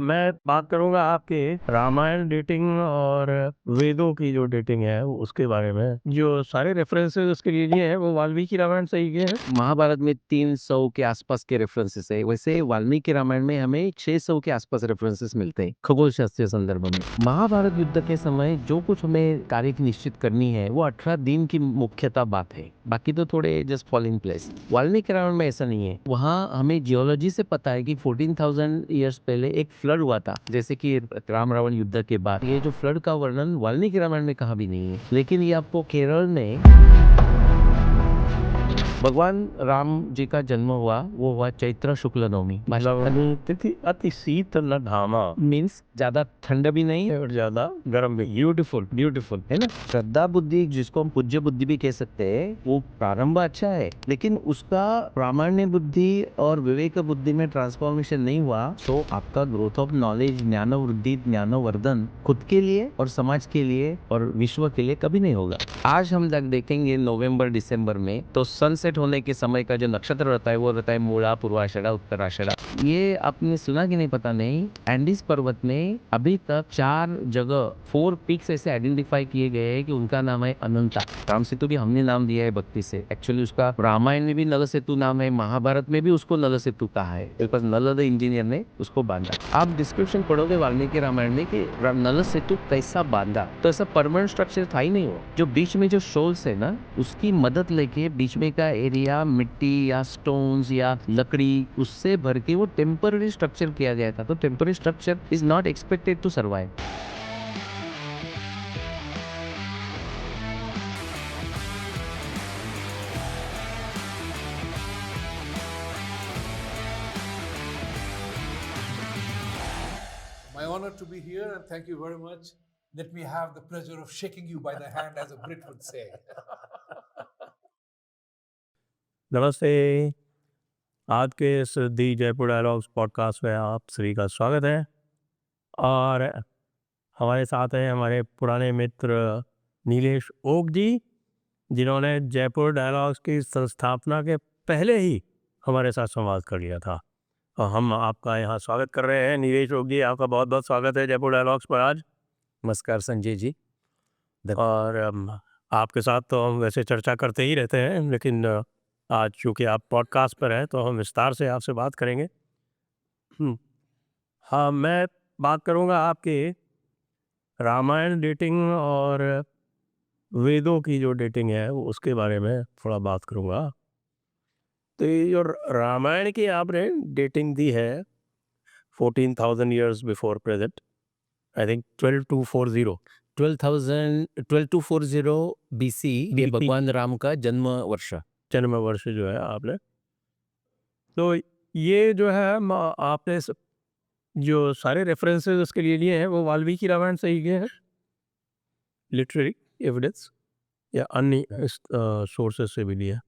मैं बात करूँगा आपके रामायण डेटिंग और वेदों की जो डेटिंग है उसके बारे में। जो सारे रेफरेंसेस उसके लिए हैं वो वाल्मीकि रामायण से ही हैं। महाभारत में 300 के आसपास के रेफरेंसेस है, वैसे वाल्मीकि रामायण में हमें 600 के आसपास रेफरेंसेस मिलते हैं खगोल शास्त्रीय संदर्भ में। महाभारत युद्ध के समय जो कुछ हमें तारीख निश्चित करनी है वो 18 दिन की मुख्यतः बात है, बाकी तो थोड़े just fall in place. Valmiki Ramayan में ऐसा नहीं है। वहाँ हमें जियोलॉजी से पता है कि 14,000 ईयर्स पहले एक फ्लड हुआ था, जैसे कि राम रावण युद्ध के बाद। ये जो फ्लड का वर्णन वाल्मीकि रामायण में कहाँ भी नहीं है, लेकिन ये आपको केरल में भगवान राम जी का जन्म हुआ, वो हुआ चैत्र शुक्ल नवमी। तिथि अति शीतल धामा मीन्स ज्यादा ठंड भी नहीं और ज्यादा गर्म भी। ब्यूटीफुल ब्यूटीफुल है ना। श्रद्धा बुद्धि, जिसको हम पूज्य बुद्धि भी कह सकते हैं, वो प्रारंभ अच्छा है, लेकिन उसका प्रामाण्य बुद्धि और विवेक बुद्धि में ट्रांसफॉर्मेशन नहीं हुआ तो आपका ग्रोथ ऑफ नॉलेज, ज्ञान वृद्धि, ज्ञान वर्धन खुद के लिए और समाज के लिए और विश्व के लिए कभी नहीं होगा। आज हम देखेंगे नवंबर दिसंबर में तो सनसेट होने के समय का जो नक्षत्र रहता है वो रहता है मूला, पूर्वाषाढ़ा, उत्तराषाढ़ा। ये आपने सुना कि नहीं पता नहीं, एंडीज पर्वत में अभी तक 4 जगह 4 पीक्स ऐसे आइडेंटिफाई किए गए हैं कि उनका नाम है अनंता। राम सेतु भी हमने नाम दिया है भक्ति से। एक्चुअली उसका रामायण में भी नल सेतु नाम है, महाभारत में भी उसको नल सेतु कहा है, बिकॉज नल द इंजीनियर ने उसको बांधा। आप डिस्क्रिप्शन पढ़ोगे वाल्मीकि रामायण में कि नल सेतु कैसा बांधा, तो ऐसा परमानेंट स्ट्रक्चर था ही नहीं। वो जो बीच में जो शोल्स है ना, उसकी मदद लेके बीच में का एरिया मिट्टी या स्टोन्स या लकड़ी उससे भर के वो टेम्पररी स्ट्रक्चर किया गया था। तो temporary structure is not expected to survive. My honor to be here, and thank you very much. Let me have the pleasure of shaking you by the hand, as a Brit would say. नमस्ते। आज के इस दी Jaipur dialogues podcast में आप सभी का स्वागत है। और हमारे साथ हैं हमारे पुराने मित्र नीलेश ओक जी, जिन्होंने जयपुर डायलॉग्स की संस्थापना के पहले ही हमारे साथ संवाद कर लिया था। और हम आपका यहाँ स्वागत कर रहे हैं। नीलेश ओक जी, आपका बहुत बहुत स्वागत है जयपुर डायलॉग्स पर आज। नमस्कार संजय जी। और आपके साथ तो हम वैसे चर्चा करते ही रहते हैं, लेकिन आज चूँकि आप पॉडकास्ट पर हैं तो हम विस्तार से आपसे बात करेंगे। हाँ, मैं बात करूँगा आपके रामायण डेटिंग और वेदों की जो डेटिंग है उसके बारे में थोड़ा बात करूँगा। तो ये जो रामायण की आपने डेटिंग दी है 14,000 years before present, I think 12,240 1240 BC ये भगवान राम का जन्म वर्ष। जन्म वर्ष जो है आपने, तो ये जो है आपने जो सारे रेफरेंसेस उसके लिए हैं वो वाल्मीकि रामायण से ही गए हैं, लिटरेरी एविडेंस या अन्य सोर्सेस से भी लिया।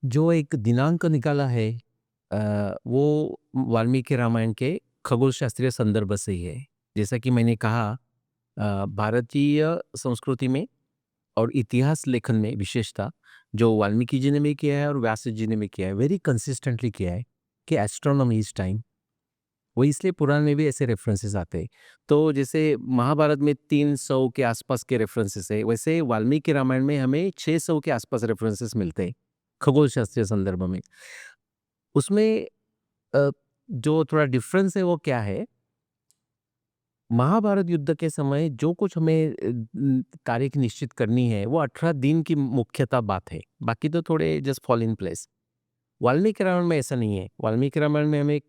जो एक दिनांक निकाला है वो वाल्मीकि रामायण के खगोल शास्त्रीय संदर्भ से ही है। जैसा कि मैंने कहा, भारतीय संस्कृति में और इतिहास लेखन में विशेषता जो वाल्मीकि जी ने भी किया है और व्यास जी ने भी किया है, वेरी कंसिस्टेंटली किया है कि एस्ट्रोनॉमी इज टाइम। वो इसलिए पुराण में भी ऐसे रेफरेंसेस आते हैं। तो जैसे महाभारत में 300 के आसपास के रेफरेंसेस है, वैसे वाल्मीकि रामायण में हमें 600 के आसपास रेफरेंसेस मिलते हैं खगोल शास्त्रीय संदर्भ में। उसमें जो थोड़ा डिफरेंस है वो क्या है, महाभारत युद्ध के समय जो कुछ हमें तारीख निश्चित करनी है वो 18 दिन की मुख्यतः बात है, बाकी तो थोड़े just fall in place. Valmiki Ramayan में ऐसा नहीं है। वाल्मीकि रामायण में हमें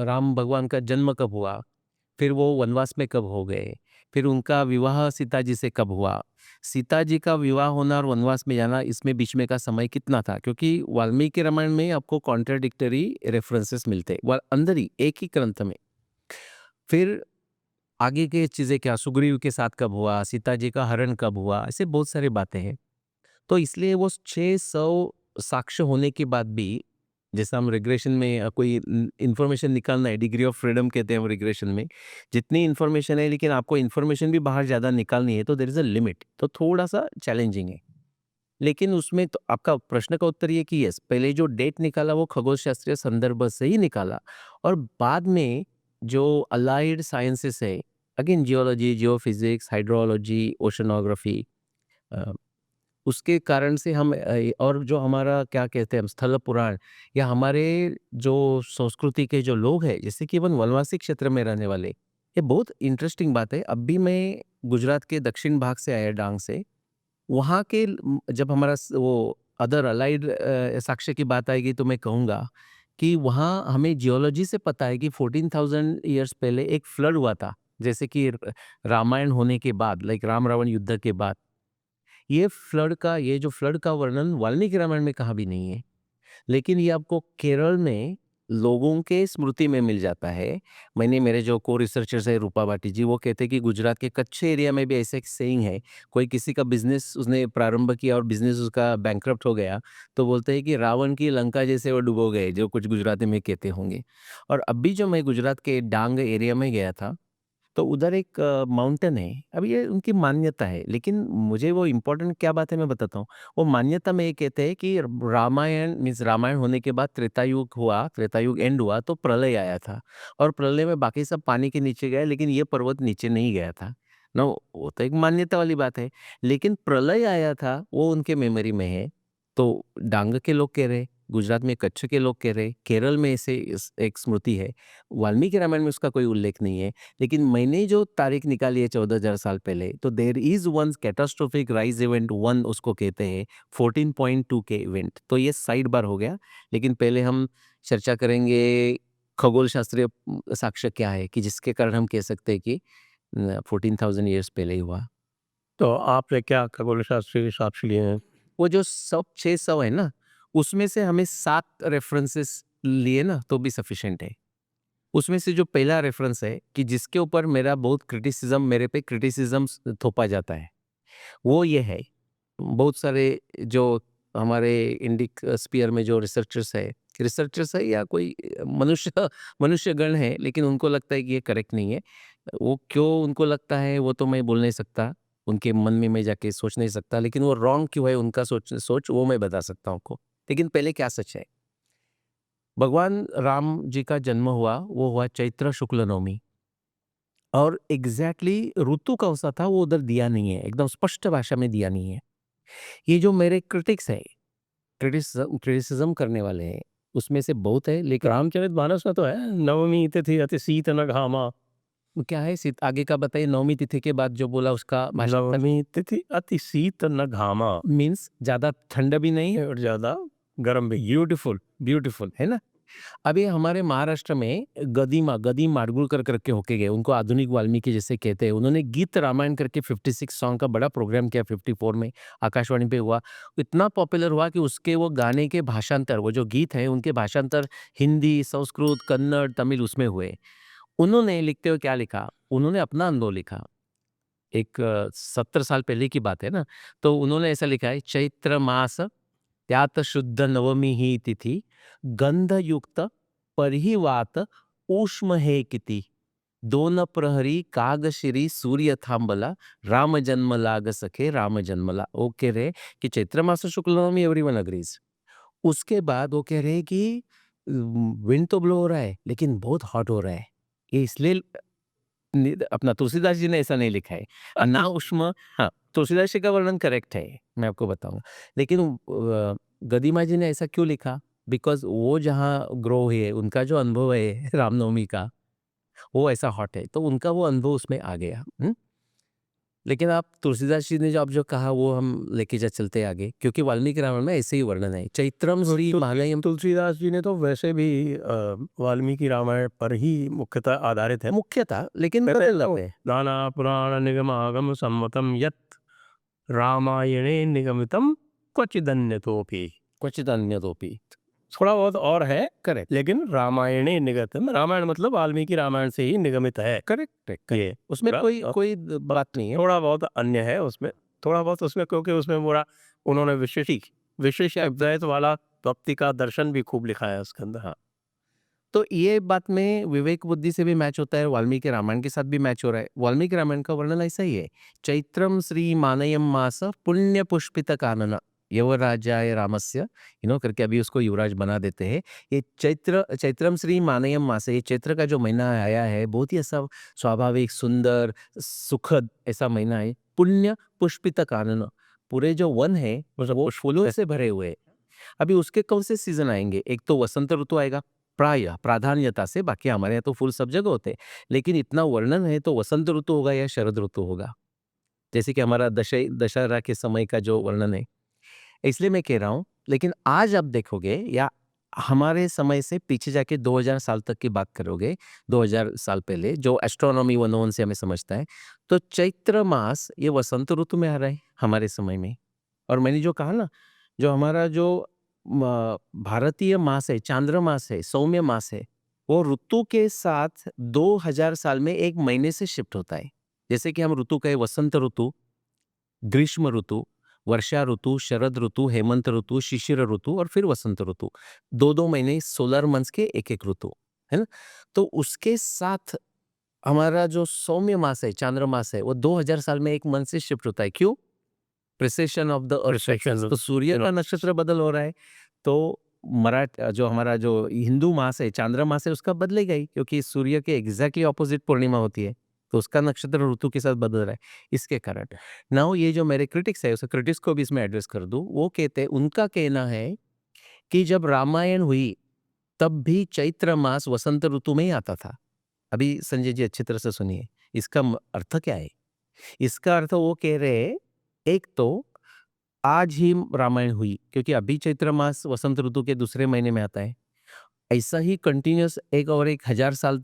राम भगवान का जन्म कब हुआ, फिर वो वनवास में कब हो गए, फिर उनका विवाह सीता जी से कब हुआ, सीता जी का विवाह होना और वनवास में जाना, इसमें बीच में का समय कितना था, क्योंकि वाल्मीकि रामायण में आपको कॉन्ट्राडिक्टरी रेफरेंसेस मिलते हैं अंदर ही एक ही ग्रंथ में। फिर आगे की चीज़ें क्या, सुग्रीव के साथ कब हुआ, सीता जी का हरण कब हुआ, ऐसे बहुत सारी बातें हैं। तो इसलिए वो 600 साक्ष्य होने के बाद भी, जैसा हम रिग्रेशन में कोई इन्फॉर्मेशन निकालना है, डिग्री ऑफ फ्रीडम कहते हैं हम रिग्रेशन में, जितनी इन्फॉर्मेशन है लेकिन आपको इन्फॉर्मेशन भी बाहर ज़्यादा निकालनी है तो देयर इज़ अ लिमिट, तो थोड़ा सा चैलेंजिंग है। लेकिन उसमें तो आपका प्रश्न का उत्तर ये कि यस, पहले जो डेट निकाला वो खगोल शास्त्रीय संदर्भ से ही निकाला, और बाद में जो अलाइड साइंसेस है, again geology, geophysics, hydrology, oceanography, उसके कारण से हम और जो हमारा क्या कहते हैं हम स्थल पुराण, या हमारे जो संस्कृति के जो लोग हैं, जैसे कि इवन वनवासी क्षेत्र में रहने वाले, ये बहुत इंटरेस्टिंग बात है। अब भी मैं गुजरात के दक्षिण भाग से आया, डांग से, वहाँ के जब हमारा वो अदर अलाइड साक्ष्य की बात आएगी तो मैं कहूँगा कि वहाँ हमें जियोलॉजी से पता है कि 14,000 ईयर्स पहले एक फ्लड हुआ था, जैसे कि रामायण होने के बाद, लाइक राम रावण युद्ध के बाद। ये जो फ्लड का वर्णन वाल्मीकि रामायण में कहाँ भी नहीं है, लेकिन ये आपको केरल में लोगों के स्मृति में मिल जाता है। मैंने मेरे जो को रिसर्चर्स है रूपा भाटी जी, वो कहते हैं कि गुजरात के कच्छ एरिया में भी ऐसे एक सेइंग है, कोई किसी का बिजनेस उसने प्रारंभ किया और बिजनेस उसका बैंकरप्ट हो गया, तो बोलते हैं कि रावण की लंका जैसे वो डुबो गए, जो कुछ गुजराती में कहते होंगे। और अभी जो मैं गुजरात के डांग एरिया में गया था, तो उधर एक माउंटेन है। अब ये उनकी मान्यता है, लेकिन मुझे वो इम्पोर्टेंट क्या बात है मैं बताता हूँ। वो मान्यता में ये कहते हैं कि रामायण मीन्स रामायण होने के बाद त्रेतायुग हुआ, त्रेतायुग एंड हुआ तो प्रलय आया था, और प्रलय में बाकी सब पानी के नीचे गए, लेकिन ये पर्वत नीचे नहीं गया था। ना, वो तो एक मान्यता वाली बात है, लेकिन प्रलय आया था वो उनके मेमोरी में है। तो डांग के लोग कह रहे, गुजरात में कच्छ के लोग कह रहे, केरल में ऐसे एक स्मृति है। वाल्मीकि रामायण में उसका कोई उल्लेख नहीं है, लेकिन मैंने जो तारीख निकाली है 14,000 साल पहले, तो there is one catastrophic rise event, one उसको कहते हैं, 14.2 के इवेंट। तो ये साइड बार हो गया, लेकिन पहले हम चर्चा करेंगे खगोल शास्त्रीय साक्ष्य क्या है कि जिसके कारण हम कह सकते हैं कि 14,000 ईयर्स पहले ही हुआ। तो आपने क्या खगोल शास्त्री साक्ष्य लिए हैं? वो जो सब 600 है ना, उसमें से हमें 7 रेफरेंसेस लिए ना तो भी सफिशिएंट है। उसमें से जो पहला रेफरेंस है कि जिसके ऊपर मेरे पे क्रिटिसिज्म थोपा जाता है, वो ये है। बहुत सारे जो हमारे इंडिक स्फीयर में जो रिसर्चर्स है या कोई मनुष्यगण है, लेकिन उनको लगता है कि ये करेक्ट नहीं है। वो क्यों उनको लगता है वो तो मैं बोल नहीं सकता, उनके मन में मैं जाके सोच नहीं सकता, लेकिन वो रॉन्ग क्यों है उनका सोच वो मैं बता सकता हूँ आपको। लेकिन पहले क्या सच है? भगवान राम जी का जन्म हुआ, वो हुआ चैत्र शुक्ल नवमी, और एग्जैक्टली ऋतु कौन सा था वो उधर दिया नहीं है, एकदम स्पष्ट भाषा में दिया नहीं है। ये जो मेरे क्रिटिक्स है, क्रिटिसिज्म करने वाले हैं, उसमें से बहुत है, लेकिन रामचरितमानस में तो है, नवमी तिथि अति शीत न घामा। क्या है आगे का बताइए। नवमी तिथि के बाद जो बोला उसका भाषांतर नवमी तिथि अति शीत न घामा, मीन्स ज्यादा ठंड भी नहीं और ज्यादा गर्म भी। ब्यूटीफुल, ब्यूटीफुल है ना। अभी हमारे महाराष्ट्र में गदी माडगुळकर करके होके गए, उनको आधुनिक वाल्मीकि जैसे कहते हैं। उन्होंने गीत रामायण करके 56 सॉन्ग का बड़ा प्रोग्राम किया, 54 में आकाशवाणी पे हुआ। इतना पॉपुलर हुआ कि उसके वो गाने के भाषांतर, वो जो गीत है उनके भाषांतर हिंदी, संस्कृत, कन्नड़, तमिल उसमें हुए। उन्होंने लिखते हुए क्या लिखा, उन्होंने अपना अनुभव लिखा। एक 70 साल पहले की बात है ना, तो उन्होंने ऐसा लिखा है, चैत्र मास त्यात शुद्ध नवमी ही तिथि, गंधयुक्त परिवात ऊष्म हे किती, दोन प्रहरी कागशिरी सूर्य थांबला, राम जन्म लाग सके राम जन्मला। वो कह रहे कि चैत्र मास शुक्ल नवमी एवरीवन अग्रीज। उसके बाद वो कह रहे हैं कि विंड तो ब्लो हो रहा है लेकिन बहुत हॉट हो रहा है। ये इसलिए अपना तुलसीदास जी ने ऐसा नहीं लिखा है ना उष्म। हाँ, तुलसीदास जी का वर्णन करेक्ट है, मैं आपको बताऊंगा। लेकिन गदिमा जी ने ऐसा क्यों लिखा? बिकॉज वो जहाँ ग्रो हुए है, उनका जो अनुभव है रामनवमी का, वो ऐसा हॉट है, तो उनका वो अनुभव उसमें आ गया। लेकिन आप तुलसीदास जी ने जो कहा वो हम लेके चलते आगे, क्योंकि वाल्मीकि रामायण में ऐसे ही वर्णन है, चैत्रम श्री महालयम। तुलसीदास जी ने तो वैसे भी वाल्मीकि रामायण पर ही मुख्यतः आधारित है। मुख्य था, लेकिन नाना पुराण निगम आगम सम्मतम यत् रामायणे निगमितम क्वचिदन्यतोपि। क्वचित अन्यतोपि। थोड़ा बहुत और है, करेक्ट, लेकिन रामायणे निगतम, रामायण मतलब वाल्मीकि रामायण से ही निगमित है। करेक्ट। ये उसमें थोड़ा- कोई बात नहीं है। थोड़ा बहुत अन्य है उसमें, थोड़ा बहुत उसमें, क्योंकि उसमें पूरा उन्होंने विशेष अद्वैत वाला भक्ति का दर्शन भी खूब लिखा है उसके अंदर। हाँ, तो ये बात में विवेक बुद्धि से भी मैच होता है, वाल्मीकि रामायण के साथ भी मैच हो रहा है। वाल्मीकि रामायण का वर्णन ऐसा ही है, चैत्रम श्री मानयम मास पुण्य पुष्पित कानना। यवराजाय रामस्य करके अभी उसको युवराज बना देते हैं। ये चैत्रम श्री मानयम मास, ये चैत्र का जो महीना आया है बहुत ही ऐसा स्वाभाविक, सुंदर, सुखद ऐसा महीना है। पुण्य पुष्पित कानन, पूरे जो वन है वो फूलों से भरे हुए हैं। अभी उसके कौन से सीजन आएंगे? एक तो वसंत ऋतु आएगा प्राधान्यता से, बाकी हमारे यहाँ तो फूल सब जगह होते हैं, लेकिन इतना वर्णन है तो वसंत ऋतु होगा या शरद ऋतु होगा, जैसे कि हमारा दशहरा के समय का जो वर्णन है। इसलिए मैं कह रहा हूँ, लेकिन आज आप देखोगे या हमारे समय से पीछे जाके 2000 साल तक की बात करोगे, 2000 साल पहले जो एस्ट्रोनॉमी 101 से हमें समझता है, तो चैत्र मास ये वसंत ऋतु में आ रहा है हमारे समय में। और मैंने जो कहा ना, जो हमारा जो भारतीय मास है, चांद्र मास है, सौम्य मास है, वो ऋतु के साथ 2000 साल में एक महीने से शिफ्ट होता है। जैसे कि हम ऋतु कहे वसंत ऋतु, ग्रीष्म ऋतु, वर्षा ऋतु, शरद ऋतु, हेमंत ऋतु, शिशिर ऋतु और फिर वसंत ऋतु, 2-2 महीने सोलर मंथ्स के एक-एक ऋतु, है ना? तो उसके साथ हमारा जो सौम्य मास है, चांद्र मास है, वो 2000 साल में एक मंथ से शिफ्ट होता है। क्यों? प्रिसेशन ऑफ द अर्थ, तो सूर्य का नक्षत्र बदल हो रहा है, तो जो हमारा जो हिंदू मास है, चांद्र मास है, उसका बदलेगा ही, क्योंकि सूर्य के एग्जैक्टली ऑपोजिट पूर्णिमा होती है, तो उसका नक्षत्र ऋतु के साथ बदल रहा है, इसके कारण। नाउ ये जो मेरे क्रिटिक्स है, उस क्रिटिक्स को भी इसमें एड्रेस कर दूं, वो कहते हैं, उनका कहना है कि जब रामायण हुई तब भी चैत्र मास वसंत ऋतु में ही आता था। अभी संजय जी अच्छी तरह से सुनिए, इसका अर्थ क्या है? इसका अर्थ वो कह रहे हैं, एक तो आज ही रामायण हुई, क्योंकि अभी चैत्र मास वसंत ऋतु के दूसरे महीने में आता है। ऐसा ही कंटिन्यूअस एक और एक 1000 साल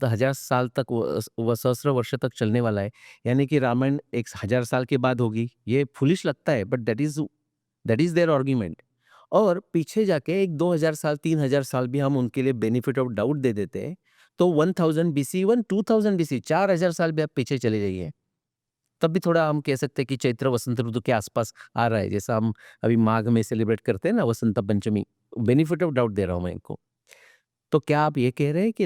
तक वो सहस्र वर्ष तक चलने वाला है, यानी कि रामायण एक 1000 साल के बाद होगी। ये फुलिश लगता है, but that is their argument. और पीछे जाके एक 2000 साल 3000 साल भी हम उनके लिए बेनिफिट ऑफ डाउट दे देते हैं, तो 1000 बीसी, इवन 2000 बीसी, 4000 साल भी आप पीछे चले जाइए, तब भी थोड़ा हम कह सकते हैं कि चैत्र वसंत ऋतु के आसपास आ रहा है, जैसा हम अभी माघ में सेलिब्रेट करते हैं ना Vasant Panchami. Benefit of doubt दे रहा हूं मैं इनको। तो क्या आप ये कह रहे हैं कि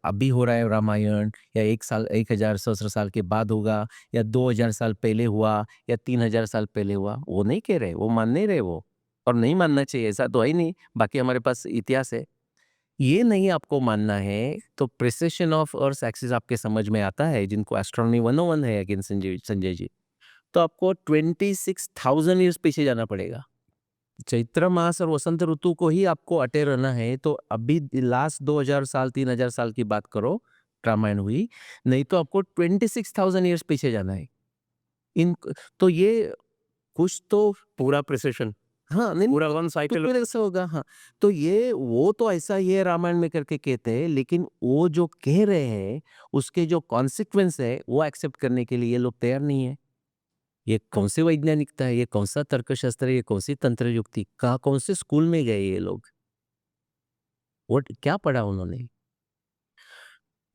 अभी हो रहा है रामायण, या 1 साल 1000 सहस्र साल के बाद होगा, या 2000 साल पहले हुआ, या 3000 साल पहले हुआ? वो नहीं कह रहे, वो मान नहीं रहे वो, और नहीं मानना चाहिए, ऐसा तो है ही नहीं। बाकी हमारे पास इतिहास है। ये नहीं आपको मानना है तो प्रिसिशन ऑफ अर्थ एक्सिस आपके समझ में आता है, जिनको एस्ट्रोनॉमी 101 है अगेन संजय जी, तो आपको 26,000 ईयर्स पीछे जाना पड़ेगा। चैत्र मास और वसंत ऋतु को ही आपको अटे रहना है, तो अभी लास्ट 2000 साल 3000 साल की बात करो, रामायण हुई, नहीं तो आपको 26,000 ईयर्स पीछे जाना है। इन तो ये कुछ तो पूरा प्रिसिशन, हाँ, नहीं पूरा वन तो साइकिल। फिर ऐसा होगा। हाँ, तो ये वो तो ऐसा ही है रामायण में करके कहते हैं, लेकिन वो जो कह रहे हैं उसके जो कॉन्सिक्वेंस है वो एक्सेप्ट करने के लिए ये लोग तैयार नहीं है। ये कौन सी वैज्ञानिकता है, ये कौन सा तर्कशास्त्र है, ये कौन सी तंत्र युक्ति, कहाँ कौन से स्कूल में गए ये लोग, वो क्या पढ़ा उन्होंने?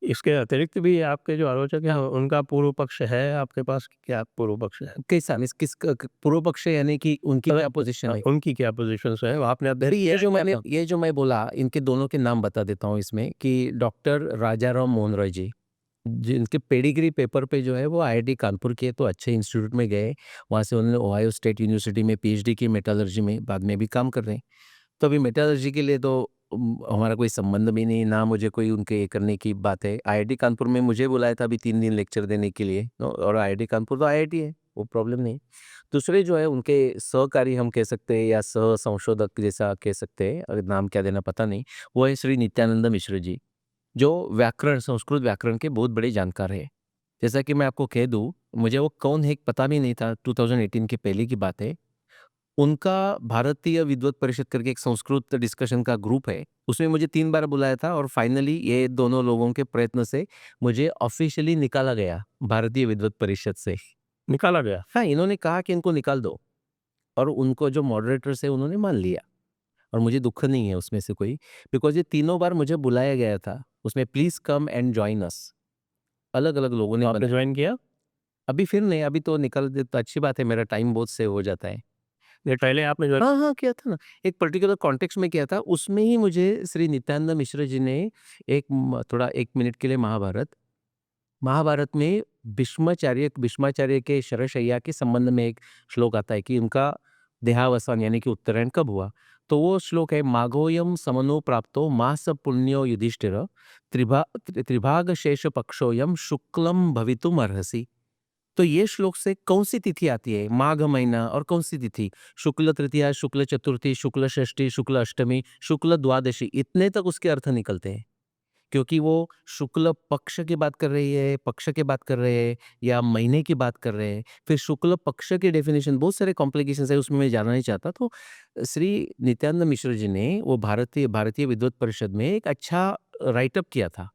इसके अतिरिक्त भी आपके जो आलोचक हैं उनका पूर्व पक्ष है आपके पास? क्या पूर्व पक्ष है? कैसा मिस किस पूर्व पक्ष है, यानी कि उनकी क्या पोजीशन है? उनकी क्या पोजीशन है आपने अरे ये जो मैं बोला, इनके दोनों के नाम बता देता हूँ इसमें, कि डॉक्टर राजाराम मोहन रॉय जी, जिनके पेडिग्री पेपर पे जो है वो आईआईटी कानपुर के, तो अच्छे इंस्टीट्यूट में गए, वहाँ से उन्होंने ओहायो स्टेट यूनिवर्सिटी में पीएचडी की मेटालर्जी में, बाद में भी काम कर रहे हैं। तो अभी मेटालर्जी के लिए तो हमारा कोई संबंध भी नहीं, ना मुझे कोई उनके ये करने की बात है। आईआईटी कानपुर में मुझे बुलाया था अभी 3 दिन लेक्चर देने के लिए, और आईआईटी कानपुर तो आईआईटी है, वो प्रॉब्लम नहीं। दूसरे जो है उनके सहकारी हम कह सकते हैं, या सह संशोधक जैसा कह सकते हैं, अगर नाम क्या देना पता नहीं, वो है श्री नित्यानंद मिश्र जी, जो व्याकरण, संस्कृत व्याकरण के बहुत बड़े जानकार है। जैसा कि मैं आपको कह दूं, मुझे वो कौन है पता भी नहीं था, 2018 के पहले की बात है। उनका भारतीय विद्वत परिषद करके एक संस्कृत डिस्कशन का ग्रुप है, उसमें मुझे 3 बार बुलाया था, और फाइनली ये दोनों लोगों के प्रयत्न से मुझे ऑफिशियली निकाला गया भारतीय विद्वत परिषद से। निकाला गया? हाँ, इन्होंने कहा कि इनको निकाल दो, और उनको जो मॉडरेटर्स है उन्होंने मान लिया, और मुझे दुःख नहीं है उसमें से कोई, बिकॉज़ ये तीनों बार मुझे बुलाया गया था, उसमें please come and join us, अलग-अलग लोगों ने आपने बुलाया। ज्वाइन किया? अभी फिर नहीं, अभी तो निकल दे तो अच्छी बात है, मेरा टाइम बहुत सेव हो जाता है। ये पहले आपने ज्वाइन? हाँ, हाँ, किया था ना, एक पर्टिकुलर कॉन्टेक्स्ट में किया था, उसमें ही मुझे श्री नित्यानंद मिश्र जी ने थोड़ा 1 मिनट के लिए महाभारत में भीष्माचार्य के शरशय्या के संबंध में एक श्लोक आता है कि उनका देहावसान यानी कि उत्तरायण कब हुआ, तो वो श्लोक है माघोयम समनो प्राप्तो मास पुण्यो युधिष्ठिर त्रिभाग शेष पक्षोयम शुक्लम भवितुम अर्हसि। तो ये श्लोक से कौन सी तिथि आती है, माघ महीना और कौन सी तिथि, शुक्ल तृतीया, शुक्ल चतुर्थी, शुक्ल षष्ठी, शुक्ल अष्टमी, शुक्ल द्वादशी, इतने तक उसके अर्थ निकलते हैं। क्योंकि वो शुक्ल पक्ष की बात कर रही है, पक्ष की बात कर रहे हैं या महीने की बात कर रहे हैं। फिर शुक्ल पक्ष की डेफिनेशन बहुत सारे कॉम्प्लिकेशंस है, उसमें मैं जाना नहीं चाहता। तो श्री नित्यानंद मिश्र जी ने वो भारतीय भारतीय विद्वत परिषद में एक अच्छा राइटअप किया था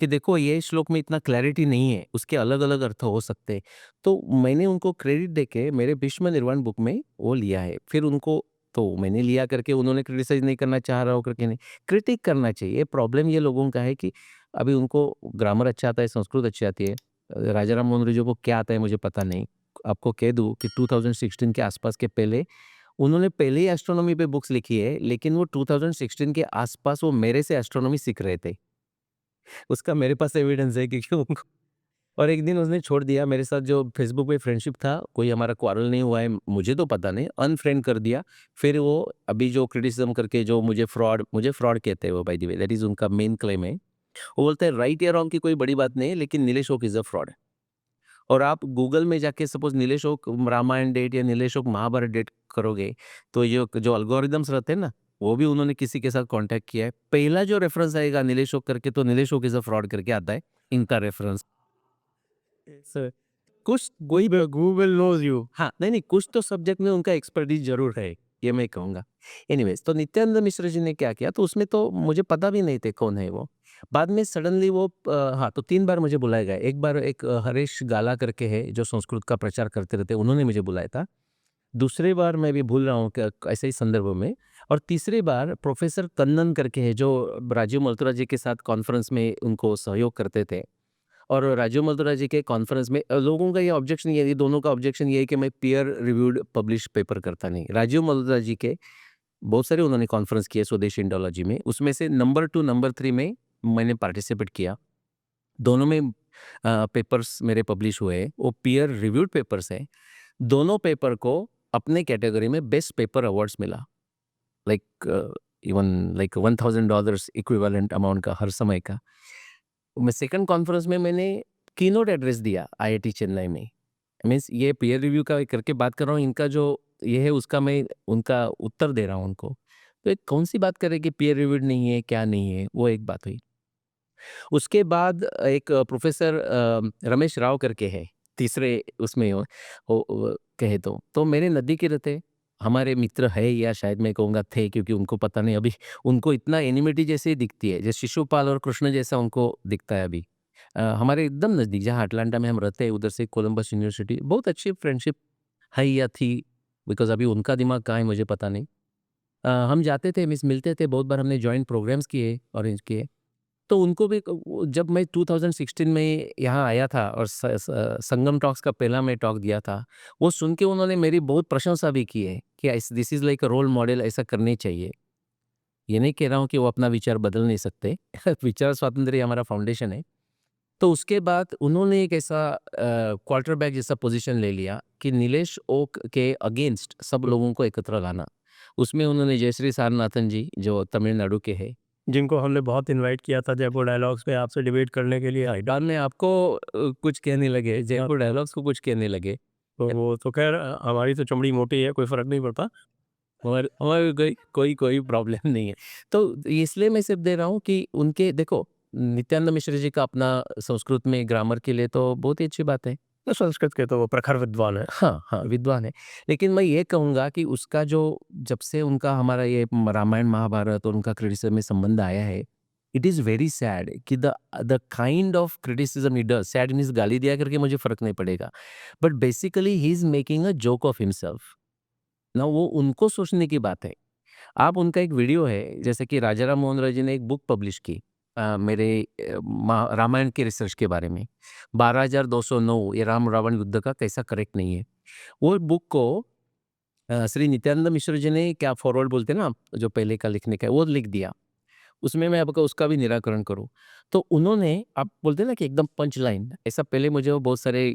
कि देखो ये श्लोक में इतना क्लैरिटी नहीं है, उसके अलग-अलग अर्थ हो सकते हैं। तो मैंने उनको क्रेडिट देके मेरे भीष्म निर्वाण बुक में वो लिया है। फिर उनको तो मैंने लिया करके उन्होंने क्रिटिसाइज़ नहीं करना चाह रहा हो करके नहीं, क्रिटिक करना चाहिए। प्रॉब्लम ये लोगों का है कि अभी उनको ग्रामर अच्छा आता है, संस्कृत अच्छी आती है। राजा राम मोहन जी को क्या आता है मुझे पता नहीं। आपको कह दूँ कि 2016 के आसपास के पहले उन्होंने पहले ही एस्ट्रोनॉमी पे बुक्स लिखी है, लेकिन वो 2016 के आसपास वो मेरे से एस्ट्रोनॉमी सीख रहे थे। उसका मेरे पास एविडेंस है क्योंकि उनको और एक दिन उसने छोड़ दिया मेरे साथ जो फेसबुक पे फ्रेंडशिप था, कोई हमारा क्वारल नहीं हुआ है, मुझे तो पता नहीं, अनफ्रेंड कर दिया। फिर वो अभी जो क्रिटिसिज्म करके जो मुझे फ्रॉड कहते हैं वो by the way, that is उनका मेन क्लेम है। वो बोलते हैं राइट या रॉन्ग की कोई बड़ी बात नहीं है, लेकिन Nilesh Oak is a fraud. और आप गूगल में जाके सपोज़ नीलेश ओक रामायण डेट या नीलेश ओक महाभारत डेट करोगे, तो ये जो एल्गोरिदम्स रहते हैं ना, वो भी उन्होंने किसी के साथ कॉन्टैक्ट किया है। पहला जो रेफरेंस आएगा नीलेश ओक करके, तो Nilesh Oak is a fraud करके आता है, इनका रेफरेंस। सर कुछ कोई गूगल नोज यू। हाँ, नहीं, कुछ तो सब्जेक्ट में उनका एक्सपर्टीज़ ज़रूर है, ये मैं कहूँगा। एनीवेज़ तो नित्यानंद मिश्र जी ने क्या किया, तो उसमें तो मुझे पता भी नहीं थे कौन है वो। बाद में सडनली वो हाँ, तो 3 बार मुझे बुलाया गया। एक बार एक हरीश गाला करके है, जो संस्कृत का प्रचार करते रहते हैं, उन्होंने मुझे बुलाया था। दूसरी बार मैं भी भूल रहा हूँ क ऐसे ही संदर्भ में, और तीसरी बार प्रोफ़ेसर कन्नन करके है, जो राजीव मल्होत्रा जी के साथ कॉन्फ्रेंस में उनको सहयोग करते थे। और राजीव मल्होत्रा जी के कॉन्फ्रेंस में लोगों का ये ऑब्जेक्शन ये है, ये दोनों का ऑब्जेक्शन ये है कि मैं पीयर रिव्यूड पब्लिश पेपर करता नहीं। राजीव मल्होत्रा जी के बहुत सारे उन्होंने कॉन्फ्रेंस किए स्वदेशी इंडोलॉजी में, उसमें से नंबर 2, नंबर 3 में मैंने पार्टिसिपेट किया। दोनों में पेपर्स मेरे पब्लिश हुए, वो पीयर रिव्यूड पेपर्स हैं। दोनों पेपर को अपने कैटेगरी में बेस्ट पेपर अवार्ड्स मिला। Like even like $1000 equivalent amount का हर समय का। मैं सेकंड कॉन्फ्रेंस में मैंने कीनोट एड्रेस दिया आईआईटी चेन्नई में। मीन्स ये पीयर रिव्यू का करके बात कर रहा हूँ, इनका जो ये है उसका मैं उनका उत्तर दे रहा हूँ उनको। तो एक कौन-सी बात करें कि पीयर रिव्यूड नहीं है, क्या नहीं है, वो एक बात हुई। उसके बाद एक प्रोफ़ेसर रमेश राव करके है, तीसरे उसमें हो कहे तो मेरे नज़दीकी रहते, हमारे मित्र है या शायद मैं कहूँगा थे, क्योंकि उनको पता नहीं अभी उनको इतना एनिमिटी जैसे ही दिखती है, जैसे शिशुपाल और कृष्ण जैसा उनको दिखता है अभी। हमारे एकदम नज़दीक जहाँ अटलांटा में हम रहते हैं, उधर से कोलंबस यूनिवर्सिटी, बहुत अच्छी फ्रेंडशिप है या थी, बिकॉज़ अभी उनका दिमाग कहाँ है मुझे पता नहीं। हम जाते थे, मीन्स मिलते थे, बहुत बार हमने जॉइंट प्रोग्राम्स किए, अरेंज किए। तो उनको भी वो जब मैं 2016 में यहाँ आया था और संगम टॉक्स का पहला मैं टॉक दिया था, वो सुन के उन्होंने मेरी बहुत प्रशंसा भी की है कि this is like a role model, ऐसा करने चाहिए। ये नहीं कह रहा हूँ कि वो अपना विचार बदल नहीं सकते विचार स्वातंत्र्य हमारा फाउंडेशन है। तो उसके बाद उन्होंने एक ऐसा क्वार्टरबैक जैसा पोजीशन ले लिया कि नीलेश ओक के अगेंस्ट सब लोगों को एकत्र लाना। उसमें उन्होंने जयश्री सारनाथन जी, जो तमिलनाडु के हैं, जिनको हमने बहुत इनवाइट किया था जयपुर डायलॉग्स पे आपसे डिबेट करने के लिए, बाद में आपको कुछ कहने लगे, जयपुर डायलॉग्स को कुछ कहने लगे। तो वो तो खैर हमारी तो चमड़ी मोटी है, कोई फ़र्क नहीं पड़ता। हमारे हमारे कोई प्रॉब्लम नहीं है। तो इसलिए मैं सिर्फ दे रहा हूँ कि उनके देखो, नित्यानंद मिश्र जी का अपना संस्कृत में ग्रामर के लिए तो बहुत ही अच्छी बात है। तो संस्कृत के तो वो प्रखर विद्वान है। हाँ, हाँ, विद्वान है। लेकिन मैं ये कहूँगा कि उसका जो जब से उनका हमारा ये रामायण, महाभारत और उनका क्रिटिसिज्म में संबंध आया है, इट इज़ वेरी सैड कि the kind of criticism he does, sad means गाली दिया करके मुझे फ़र्क नहीं पड़ेगा। But basically he is making a joke of himself. ना वो उनको सोचने की बात है। आप उनका एक वीडियो है, जैसे कि राजा राम मोहन राय जी ने एक बुक पब्लिश की मेरे रामायण के रिसर्च के बारे में, 12,209 ये राम रावण युद्ध का कैसा करेक्ट नहीं है। वो बुक को श्री नित्यानंद मिश्र जी ने क्या फॉरवर्ड बोलते हैं ना, जो पहले का लिखने का है, वो लिख दिया। उसमें मैं आपका उसका भी निराकरण करूँ। तो उन्होंने आप बोलते हैं ना कि एकदम पंच लाइन, ऐसा पहले मुझे वो बहुत सारे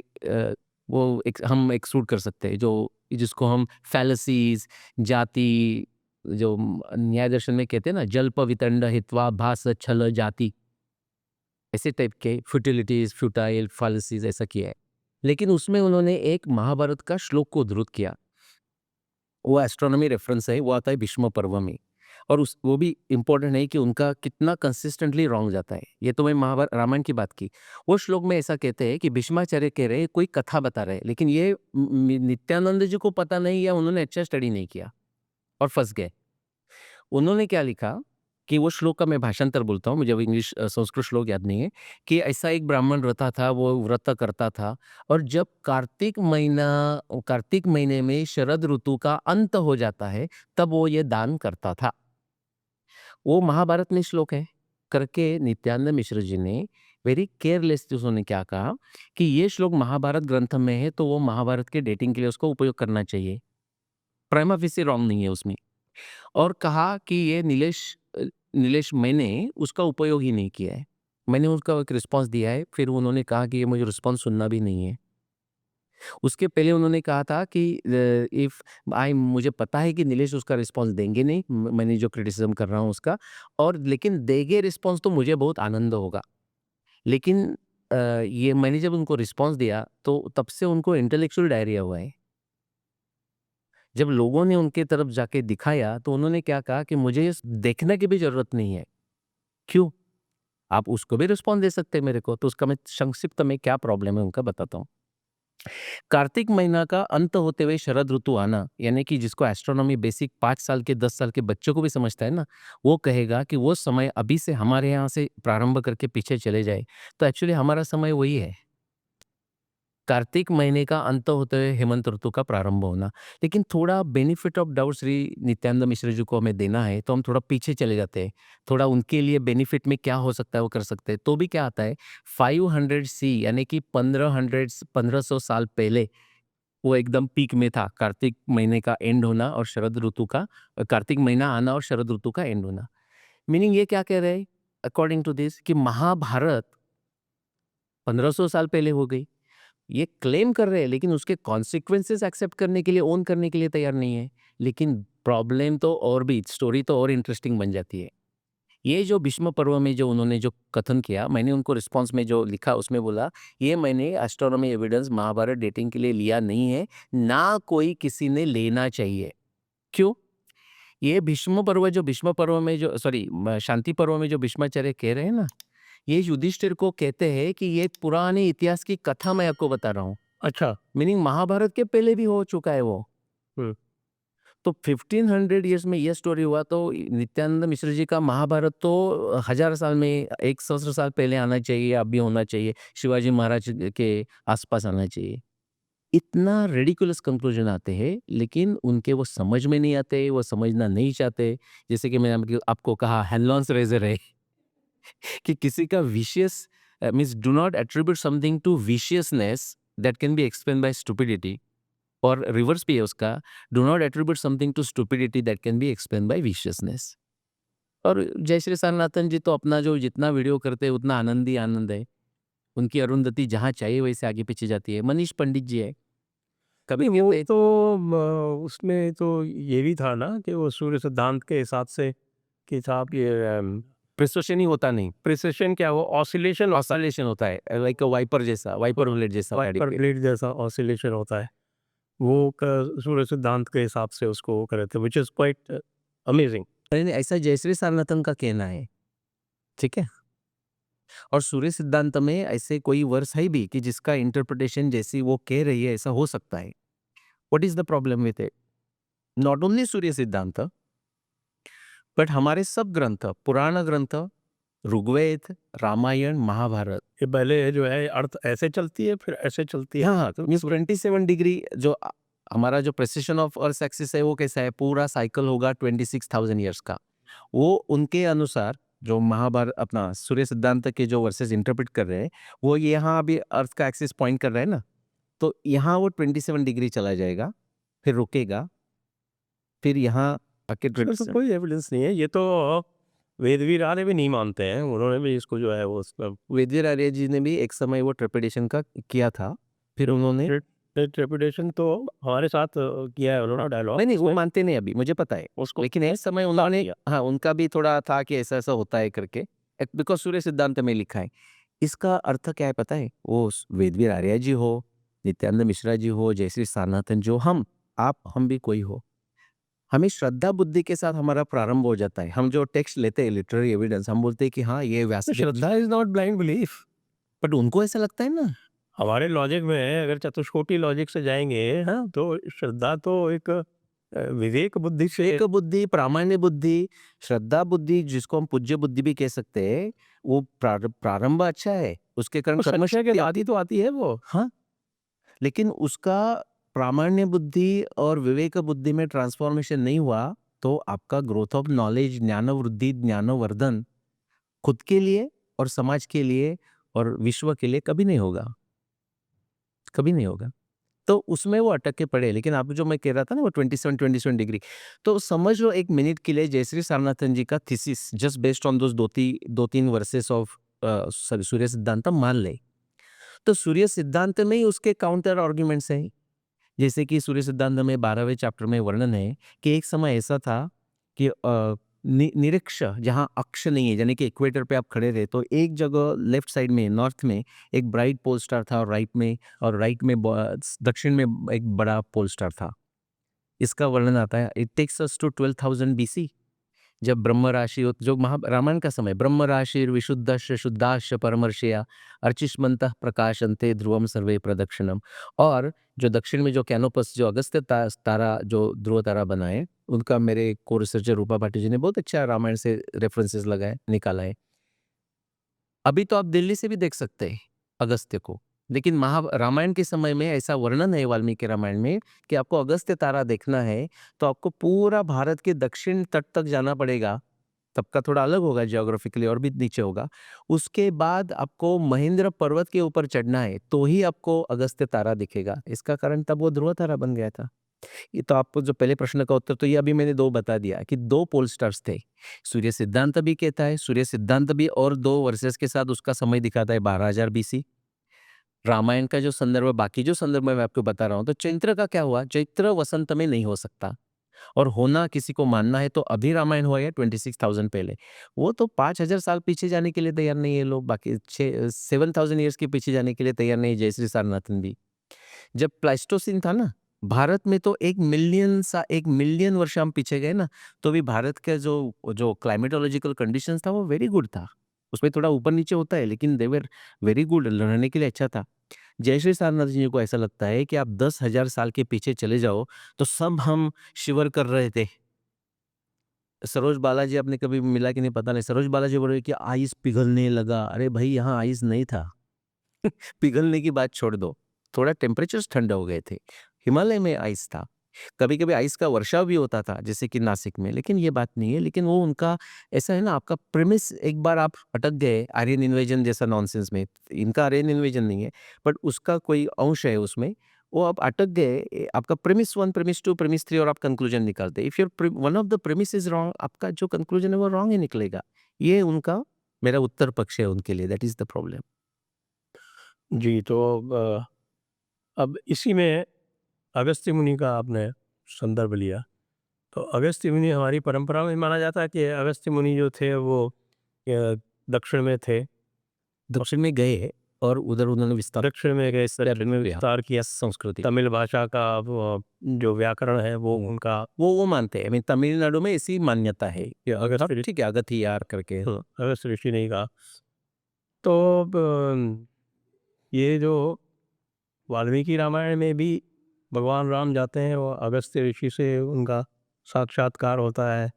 वो एक हम एक्सक्लूड कर सकते हैं, जो जिसको हम फैलसीज, जाति, जो न्याय दर्शन में कहते हैं ना, जल्प वितंड हित्वा भास छल जाति, ऐसे टाइप के फ्यूटिलिटीज, फ्यूटाइल फैलसीज ऐसा किया है। लेकिन उसमें उन्होंने एक महाभारत का श्लोक को उद्धृत किया, वो एस्ट्रोनॉमी रेफरेंस है, वो आता है भीष्म पर्व में। और उस वो भी इम्पोर्टेंट है कि उनका कितना कंसिस्टेंटली रॉन्ग जाता है। ये तो मैं महाभारत रामायण की बात की। वो श्लोक में ऐसा कहते हैं कि भीष्माचार्य कह रहे हैं कोई कथा बता रहे हैं, लेकिन ये नित्यानंद जी को पता नहीं या उन्होंने अच्छा स्टडी नहीं किया और फंस गए। उन्होंने क्या लिखा कि वो श्लोक का मैं भाषांतर बोलता हूँ, मुझे अब इंग्लिश संस्कृत श्लोक याद नहीं है, कि ऐसा एक ब्राह्मण रहता था, वो व्रत करता था, और जब कार्तिक महीने में शरद ऋतु का अंत हो जाता है तब वो ये दान करता था। वो महाभारत में श्लोक है। करके नित्यानंद मिश्र जी ने वेरी केयरलेस उन्होंने क्या कहा कि ये श्लोक महाभारत ग्रंथ में है तो वो महाभारत के डेटिंग के लिए उसको उपयोग करना चाहिए, प्राइमा फेसी रॉन्ग नहीं है उसमें। और कहा कि ये नीलेश मैंने उसका उपयोग ही नहीं किया है। मैंने उसका एक रिस्पॉन्स दिया है, फिर उन्होंने कहा कि ये मुझे रिस्पॉन्स सुनना भी नहीं है। उसके पहले उन्होंने कहा था कि इफ मुझे पता है कि नीलेश उसका रिस्पॉन्स देंगे नहीं, मैंने जो क्रिटिसिज्म कर रहा हूँ उसका, और लेकिन देंगे रिस्पॉन्स तो मुझे बहुत आनंद होगा। लेकिन ये मैंने जब उनको रिस्पॉन्स दिया तो तब से उनको इंटेलेक्चुअल डायरिया हुआ है। जब लोगों ने उनके तरफ जाके दिखाया तो उन्होंने क्या कहा कि मुझे ये देखने की भी जरूरत नहीं है। क्यों? आप उसको भी रिस्पॉन्स दे सकते हैं मेरे को, तो उसका मैं संक्षिप्त में क्या प्रॉब्लम है उनका बताता हूँ। कार्तिक महीना का अंत होते हुए शरद ऋतु आना, यानी कि जिसको एस्ट्रोनॉमी बेसिक 5 साल के 10 साल के बच्चों को भी समझता है ना, वो कहेगा कि वो समय अभी से हमारे यहाँ से प्रारंभ करके पीछे चले जाए, तो एक्चुअली हमारा समय वही है। कार्तिक महीने का अंत होते हुए हेमंत ऋतु का प्रारंभ होना। लेकिन थोड़ा benefit of doubt Shri Nityanand Mishra ji को हमें देना है, तो हम थोड़ा पीछे चले जाते हैं। थोड़ा उनके लिए बेनिफिट में क्या हो सकता है वो कर सकते हैं। तो भी क्या आता है 500 सी, यानी कि 1500 साल पहले वो एकदम पीक में था, कार्तिक महीने का एंड होना और शरद ऋतु का, कार्तिक महीना आना और शरद ऋतु का एंड होना। मीनिंग ये क्या कह रहे हैं अकॉर्डिंग टू दिस कि महाभारत 1500 साल पहले हो गई। ये क्लेम कर रहे हैं लेकिन उसके कॉन्सिक्वेंसेस एक्सेप्ट करने के लिए, ओन करने के लिए तैयार नहीं है। लेकिन प्रॉब्लम तो और भी, स्टोरी तो और इंटरेस्टिंग बन जाती है। ये जो भीष्म पर्व में जो उन्होंने जो कथन किया, मैंने उनको रिस्पॉन्स में जो लिखा उसमें बोला, ये मैंने एस्ट्रोनॉमी एविडेंस महाभारत डेटिंग के लिए लिया नहीं है, ना कोई किसी ने लेना चाहिए। क्यों? ये भीष्म पर्व में जो शांति पर्व में जो भीष्माचार्य कह रहे हैं ना, ये युधिष्ठिर को कहते हैं कि ये पुराने इतिहास की कथा मैं आपको बता रहा हूँ। अच्छा। मीनिंग महाभारत के पहले भी हो चुका है वो। हम्म। तो 1500 ईयर्स में ये स्टोरी हुआ, तो नित्यानंद मिश्र जी का महाभारत तो 1000 साल में, 1 सहस्र साल पहले आना चाहिए, अब भी होना चाहिए, शिवाजी महाराज के आसपास आना चाहिए। इतना रेडिकुलस कंक्लूजन आते हैं, लेकिन उनके वो समझ में नहीं आते, वो समझना नहीं चाहते। जैसे कि मैंने आपको कहा हेनलॉन्स रेजर है कि किसी का vicious means do not attribute something to viciousness that can be explain by stupidity, और रिवर्स भी है उसका, do not attribute something to stupidity that can be explain by viciousness. और जय श्री सारनाथन जी तो अपना जो जितना वीडियो करते हैं उतना आनंद ही आनंद है। उनकी अरुंधति जहाँ चाहिए वैसे आगे पीछे जाती है। मनीष पंडित जी है, कभी नहीं, वो कहते तो उसमें तो ये भी था ना कि वो सूर्य सिद्धांत के हिसाब से कि साहब ये प्रिसिशन ही होता नहीं, प्रिसिशन क्या, वो ऑसिलेशन ऑसिलेशन होता है, लाइक वाइपर जैसा, वाइपर ब्लेड जैसा गाड़ी पर पे। ब्लेड जैसा ऑसिलेशन होता है, वो सूर्य सिद्धांत के हिसाब से उसको वो करे थे, विच इज क्वाइट अमेजिंग। नहीं नहीं, ऐसा जयश्री सारनाथन का कहना है, ठीक है। और सूर्य सिद्धांत में ऐसे कोई वर्स है भी कि जिसका इंटरप्रिटेशन जैसी वो कह रही है ऐसा हो सकता है। What is the problem with it? Not only Surya Siddhanta but हमारे सब ग्रंथ, पुराण ग्रंथ, ऋग्वेद, रामायण, महाभारत, ये पहले जो है अर्थ ऐसे चलती है फिर ऐसे चलती है। हाँ, तो मीन्स 27 डिग्री जो हमारा जो प्रेसिशन ऑफ अर्थ एक्सिस है वो कैसा है, पूरा साइकिल होगा 26,000 ईयर्स का। वो उनके अनुसार जो महाभारत अपना सूर्य सिद्धांत के जो वर्सेस इंटरप्रेट कर रहे हैं, वो यहाँ अभी अर्थ का एक्सिस पॉइंट कर रहा है ना, तो यहाँ वो 27 डिग्री चला जाएगा, फिर रुकेगा, फिर यहाँ आके इसका तो कोई एविडेंस नहीं है, ये तो वेदवीर आर्य भी नहीं मानते हैं, उन्होंने भी इसको जो है वो वेदिर आर्य जी ने भी एक समय वो ट्रेपिडेशन का किया था, फिर उन्होंने इंटरप्रिटेशन तो हमारे साथ किया है उन्होंने डायलॉग नहीं वो मानते नहीं अभी, मुझे पता है उसको लेकिन इस समय उन्होंने हाँ उनका भी थोड़ा था कि ऐसा ऐसा होता है करके, बिकॉज सूर्य सिद्धांत में लिखा है। इसका अर्थ क्या है पता है? वो वेदवीर आर्य जी हो, नित्यानंद मिश्रा जी हो, जयश्री सारनाथन जो हम भी कोई हो, हमें श्रद्धा बुद्धि के साथ हमारा प्रारंभ हो जाता है। हम जो टेक्स्ट लेते हैं लिटरेरी एविडेंस, हम बोलते हैं कि हाँ ये व्यास श्रद्धा is not blind belief. But उनको ऐसा लगता है ना। हमारे लॉजिक में अगर चतुष्कोटि लॉजिक से जाएंगे हाँ तो श्रद्धा तो एक विवेक बुद्धि से एक बुद्धि, प्रामाण्य बुद्धि, श्रद्धा बुद्धि जिसको हम पूज्य बुद्धि भी कह सकते हैं, वो प्रारंभ अच्छा है, उसके कारण कर्म संशय के शक्ति आदि तो आती है वो। हाँ, लेकिन उसका प्रामाण्य बुद्धि और विवेक बुद्धि में ट्रांसफॉर्मेशन नहीं हुआ, तो आपका ग्रोथ ऑफ नॉलेज, ज्ञान वृद्धि, ज्ञानवर्धन खुद के लिए और समाज के लिए और विश्व के लिए कभी नहीं होगा, कभी नहीं होगा। तो उसमें वो अटक के पड़े। लेकिन आप जो मैं कह रहा था ना वो 27 डिग्री, तो समझ लो एक मिनट के लिए जयश्री सारनाथन जी का thesis just based on those दो तीन वर्सेस ऑफ सूर्य सिद्धांत मान ले, तो सूर्य सिद्धांत में ही उसके काउंटर आर्ग्यूमेंट्स हैं। जैसे कि सूर्य सिद्धांत में 12वें चैप्टर में वर्णन है कि एक समय ऐसा था कि निरक्ष जहाँ अक्ष नहीं है, यानी कि इक्वेटर पे आप खड़े रहे, तो एक जगह लेफ्ट साइड में नॉर्थ में एक ब्राइट पोल स्टार था, और राइट में दक्षिण में एक बड़ा पोल स्टार था। इसका वर्णन आता है, it takes us to 12,000 BC, जब ब्रह्म राशि जो रामायण का समय, ब्रह्म राशि विशुद्धश्च शुद्धाश्च परमर्षया अर्चिष्मंतः प्रकाशन्ते ध्रुवम सर्वे प्रदक्षिणम। और जो दक्षिण में जो कैनोपस जो अगस्त्य तारा जो ध्रुव तारा बनाए, उनका मेरे को रिसर्चर रूपा पाटिल जी ने बहुत अच्छा रामायण से रेफरेंसेस लगाए निकाला है। अभी तो आप दिल्ली से भी देख सकते हैं अगस्त्य को, लेकिन रामायण के समय में ऐसा वर्णन है वाल्मीकि रामायण में कि आपको अगस्त्य तारा देखना है तो आपको पूरा भारत के दक्षिण तट तक जाना पड़ेगा। तब का थोड़ा अलग होगा जियोग्राफिकली और भी नीचे होगा। उसके बाद आपको महेंद्र पर्वत के ऊपर चढ़ना है तो ही आपको अगस्त्य तारा दिखेगा। इसका कारण तब वो ध्रुव तारा बन गया था। ये तो आपको जो पहले प्रश्न का उत्तर तो ये अभी मैंने दो बता दिया कि दो पोल स्टार्स थे। सूर्य सिद्धांत भी कहता है, सूर्य सिद्धांत भी और दो वर्सेस के साथ उसका समय दिखाता है 12,000 BC। रामायण का जो संदर्भ, बाकी जो संदर्भ मैं आपको बता रहा हूँ, तो चैत्र का क्या हुआ? चैत्र वसंत में नहीं हो सकता, और होना किसी को मानना है तो अभी रामायण हुआ है 26,000 पहले। वो तो 5,000 साल पीछे जाने के लिए तैयार नहीं है लोग, बाकी 7,000 ईयर्स के पीछे जाने के लिए तैयार नहीं है जयश्री सारनाथन भी। जब प्लास्टोसिन था ना भारत में, तो 1 मिलियन वर्ष हम पीछे गए ना, तो भी भारत का जो जो क्लाइमेटोलॉजिकल कंडीशंस था वो वेरी गुड था। उसमें थोड़ा ऊपर नीचे होता है लेकिन दे वर वेरी गुड, रहने के लिए अच्छा था। जयश्री सारनाथ जी को ऐसा लगता है कि आप 10,000 साल के पीछे चले जाओ तो सब हम शिवर कर रहे थे। सरोज बालाजी आपने कभी मिला कि नहीं पता नहीं, सरोज बालाजी बोल रहे कि आइस पिघलने लगा। अरे भाई यहाँ आइस नहीं था। पिघलने की बात छोड़ दो, थोड़ा टेम्परेचर्स ठंडे हो गए थे। हिमालय में आइस था, कभी कभी आइस का वर्षाव भी होता था जैसे कि नासिक में, लेकिन ये बात नहीं है। लेकिन वो उनका ऐसा है ना, आपका प्रेमिस एक बार आप अटक गए आर्यन इन्वेजन जैसा नॉनसेंस में, इनका आर्यन इन्वेजन नहीं है बट उसका कोई अंश है उसमें, वो आप अटक गए, आपका प्रेमिस 1, प्रेमिस 2, प्रेमिस 3 और आप कंक्लूजन निकालते। If your one of the premise is wrong, आपका जो कंक्लूजन है वो रॉन्ग ही निकलेगा। ये उनका मेरा उत्तर पक्ष है उनके लिए, दैट इज द प्रॉब्लम। जी तो अब इसी में अगस्त्य मुनि का आपने संदर्भ लिया, तो अगस्त्य मुनि हमारी परंपरा में माना जाता है कि अगस्त्य मुनि जो थे वो दक्षिण में थे, दक्षिण में गए और उधर उन्होंने विस्तार दक्षिण में गए, दक्षिण में विस्तार किया। संस्कृति तमिल भाषा का जो व्याकरण है वो उनका वो मानते हैं। तमिलनाडु में ऐसी मान्यता है, अगस्त्य ठीक है, अगथियार करके। अगस्त्य ऋषि ने कहा। तो ये जो वाल्मीकि रामायण में भी भगवान राम जाते हैं, वो अगस्त्य ऋषि से उनका साक्षात्कार होता है,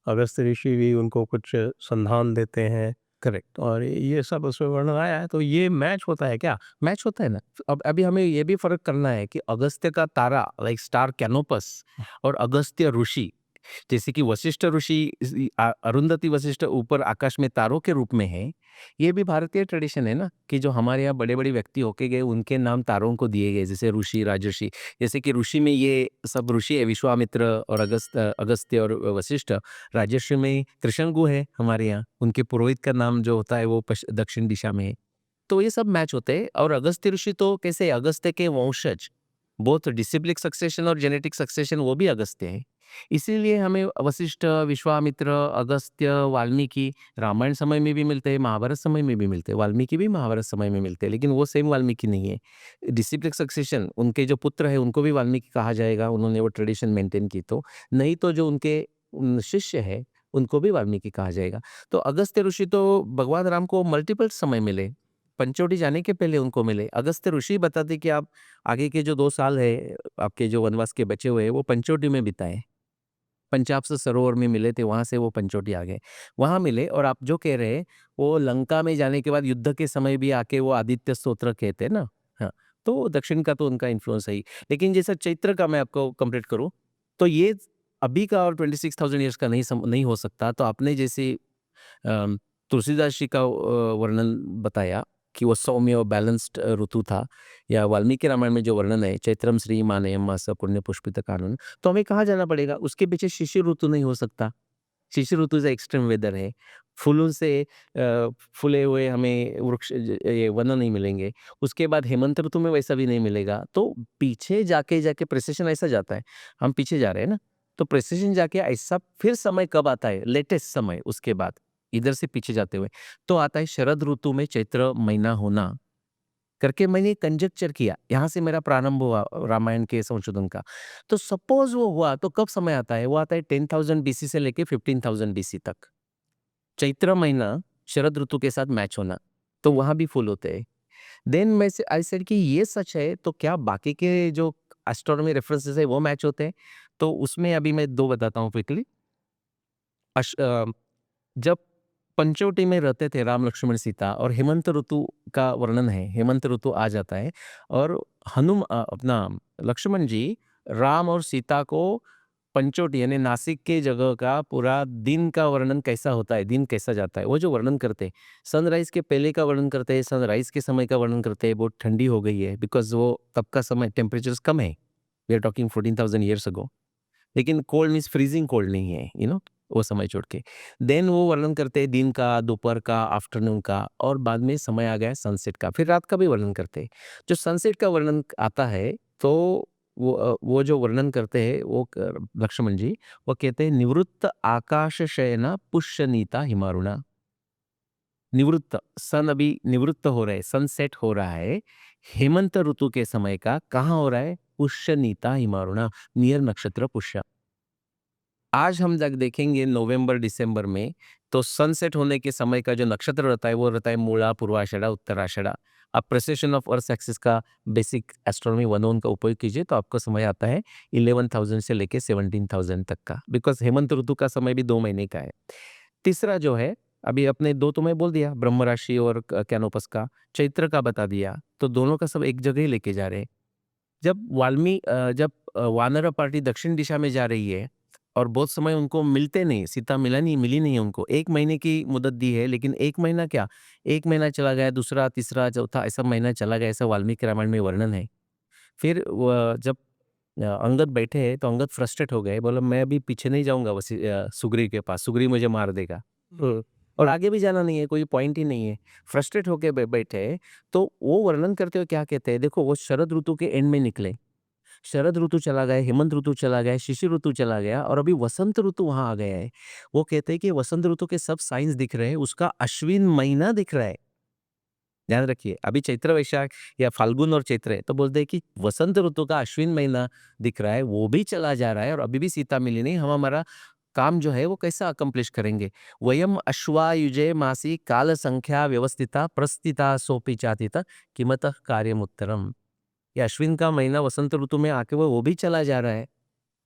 अगस्त्य ऋषि भी उनको कुछ संधान देते हैं, करेक्ट, और ये सब उसमें वर्णन आया है। तो ये मैच होता है क्या? मैच होता है ना। अब अभी हमें ये भी फर्क करना है कि अगस्त्य का तारा लाइक स्टार कैनोपस और अगस्त्य ऋषि, जैसे कि वशिष्ठ ऋषि अरुंधति वशिष्ठ ऊपर आकाश में तारों के रूप में है। ये भी भारतीय ट्रेडिशन है ना कि जो हमारे यहाँ बड़े बड़े व्यक्ति होके गए उनके नाम तारों को दिए गए, जैसे ऋषि, राजर्षि। जैसे कि ऋषि में ये सब ऋषि है, विश्वामित्र और अगस्त्य और वशिष्ठ। राजर्षि में त्रिशंकु है हमारे यहाँ, उनके पुरोहित का नाम जो होता है वो दक्षिण दिशा में है। तो ये सब मैच होते हैं। और अगस्त्य ऋषि तो कैसे, अगस्त्य के वंशज, बोथ डिसिप्लिक सक्सेशन और जेनेटिक सक्सेशन वो भी अगस्त्य है। इसीलिए हमें वशिष्ठ, विश्वामित्र, अगस्त्य, वाल्मीकि रामायण समय में भी मिलते हैं, महाभारत समय में भी मिलते हैं। वाल्मीकि भी महाभारत समय में मिलते हैं, लेकिन वो सेम वाल्मीकि नहीं है। डिसिप्लिक सक्सेशन उनके जो पुत्र है उनको भी वाल्मीकि कहा जाएगा, उन्होंने वो ट्रेडिशन मेंटेन की तो। नहीं तो जो उनके शिष्य है उनको भी वाल्मीकि कहा जाएगा। तो अगस्त्य ऋषि तो भगवान राम को मल्टीपल समय मिले, पंचवटी जाने के पहले उनको मिले। अगस्त्य ऋषि बताते कि आप आगे के जो 2 साल है आपके जो वनवास के बचे हुए हैं वो पंचवटी में बिताएं। पंचाब से सरोवर में मिले थे, वहाँ से वो पंचवटी आ गए। वहाँ मिले और आप जो कह रहे हैं वो लंका में जाने के बाद युद्ध के समय भी आके वो आदित्य स्तोत्र कहते हैं ना। हाँ, तो दक्षिण का तो उनका इन्फ्लुएंस है ही। लेकिन जैसा चैत्र का मैं आपको कंप्लीट करूँ तो ये अभी का और 26,000 ईयर्स का नहीं हो सकता। तो आपने जैसे तुलसीदास जी का वर्णन बताया कि वो सौम्य और बैलेंस्ड ऋतु था, या वाल्मीकि रामायण में जो वर्णन है चैत्रम श्री मानयम मास पुण्य पुष्पित कानन, तो हमें कहाँ जाना पड़ेगा? उसके पीछे शिशिर ऋतु नहीं हो सकता। शिशिर ऋतु से एक्सट्रीम वेदर है। फूलों से फूले हुए हमें वृक्ष ये वन नहीं मिलेंगे। उसके बाद हेमंत ऋतु में वैसा भी नहीं मिलेगा। तो पीछे जाके जाके प्रिसिशन ऐसा जाता है। हम पीछे जा रहे हैं ना, तो प्रिसिशन जाके ऐसा फिर समय कब आता है? लेटेस्ट समय उसके बाद इधर से पीछे जाते हुए तो आता है शरद ऋतु में चैत्र महीना होना करके मैंने कंजक्चर किया। यहाँ से मेरा प्रारंभ हुआ रामायण के संशोधन का। तो सपोज वो हुआ तो कब समय आता है? वो आता है 10,000 बीसी से लेके 15,000 बीसी तक। चैत्र महीना शरद ऋतु के साथ मैच होना, तो वहाँ भी फूल होते हैं। देन मैं से आई सेड कि ये सच है तो क्या बाकी के जो एस्ट्रोनॉमी रेफरेंसेस है वो मैच होते हैं? तो उसमें अभी मैं 2 बताता हूँ क्विकली। जब पंचवटी में रहते थे राम, लक्ष्मण, सीता और हेमंत ऋतु का वर्णन है, हेमंत ऋतु आ जाता है और अपना लक्ष्मण जी राम और सीता को पंचवटी यानी नासिक के जगह का पूरा दिन का वर्णन कैसा होता है, दिन कैसा जाता है, वो जो वर्णन करते हैं, सनराइज के पहले का वर्णन करते हैं, सनराइज के समय का वर्णन करते हैं, बहुत ठंडी हो गई है बिकॉज वो तब का समय टेम्परेचर्स कम है, we are talking 14,000 years ago. लेकिन कोल्ड मीन्स फ्रीजिंग कोल्ड नहीं है, वो समय छोड़ के। देन वो वर्णन करते हैं दिन का, दोपहर का, आफ्टरनून का, और बाद में समय आ गया सनसेट का, फिर रात का भी वर्णन करते हैं। जो सनसेट का वर्णन आता है तो वो जो वर्णन करते हैं वो लक्ष्मण जी वो कहते हैं निवृत्त आकाश शयना पुष्यनीता हिमारुणा। निवृत्त सन अभी निवृत्त हो रहा है, सनसेट हो रहा है हेमंत ऋतु के समय का। कहाँ हो रहा है? पुष्यनीता हिमारुणा, नियर नक्षत्र पुष्य। आज हम जब देखेंगे नवंबर दिसंबर में तो सनसेट होने के समय का जो नक्षत्र रहता है वो रहता है मूला, पूर्वाषाढ़ा, उत्तराषाढ़ा। आप प्रेसिशन ऑफ अर्थ एक्सिस का बेसिक एस्ट्रोनॉमी 101 का उपयोग कीजिए तो आपको समय आता है 11,000 से लेके 17,000 तक का, बिकॉज हेमंत ऋतु का समय भी 2 महीने का है। तीसरा जो है अभी अपने 2 तो मैं बोल दिया, ब्रह्म राशि और कैनोपस का, चैत्र का बता दिया, तो दोनों का सब एक जगह ही लेके जा रहे हैं। जब वानर पार्टी दक्षिण दिशा में जा रही है और बहुत समय उनको मिलते नहीं, सीता मिली नहीं उनको, 1 महीने की मुद्दत दी है, लेकिन 1 महीना क्या, 1 महीना चला गया, दूसरा, तीसरा, चौथा ऐसा महीना चला गया, ऐसा वाल्मीकि रामायण में वर्णन है। फिर जब अंगद बैठे हैं तो अंगद फ्रस्ट्रेट हो गए, बोला मैं अभी पीछे नहीं जाऊंगा सुग्रीव के पास, सुग्रीव मुझे मार देगा। और आगे भी जाना नहीं है, कोई पॉइंट ही नहीं है, फ्रस्ट्रेट होके बैठे हैं। तो वो वर्णन करते हुए क्या कहते हैं, देखो वो शरद ऋतु के एंड में निकले, शरद ऋतु चला गया, हेमंत ऋतु चला गया, शिशिर ऋतु चला गया और अभी वसंत ऋतु वहां आ गया है। वो कहते हैं कि वसंत ऋतु के सब साइंस दिख रहे हैं, उसका अश्विन महीना दिख रहा है। ध्यान रखिए, अभी चैत्र वैशाख या फाल्गुन और चैत्र है तो बोलते हैं कि वसंत ऋतु का अश्विन महीना दिख रहा है, वो भी चला जा रहा है और अभी भी सीता मिली नहीं। हम हमारा काम जो है वो कैसा अकम्प्लिश करेंगे? वयम अश्वायुजे मासी काल संख्या व्यवस्थिता प्रस्थिता सोपी चातिता किमतः कार्यमुत्तरम। ये अश्विन का महीना वसंत ऋतु में आके वो भी चला जा रहा है,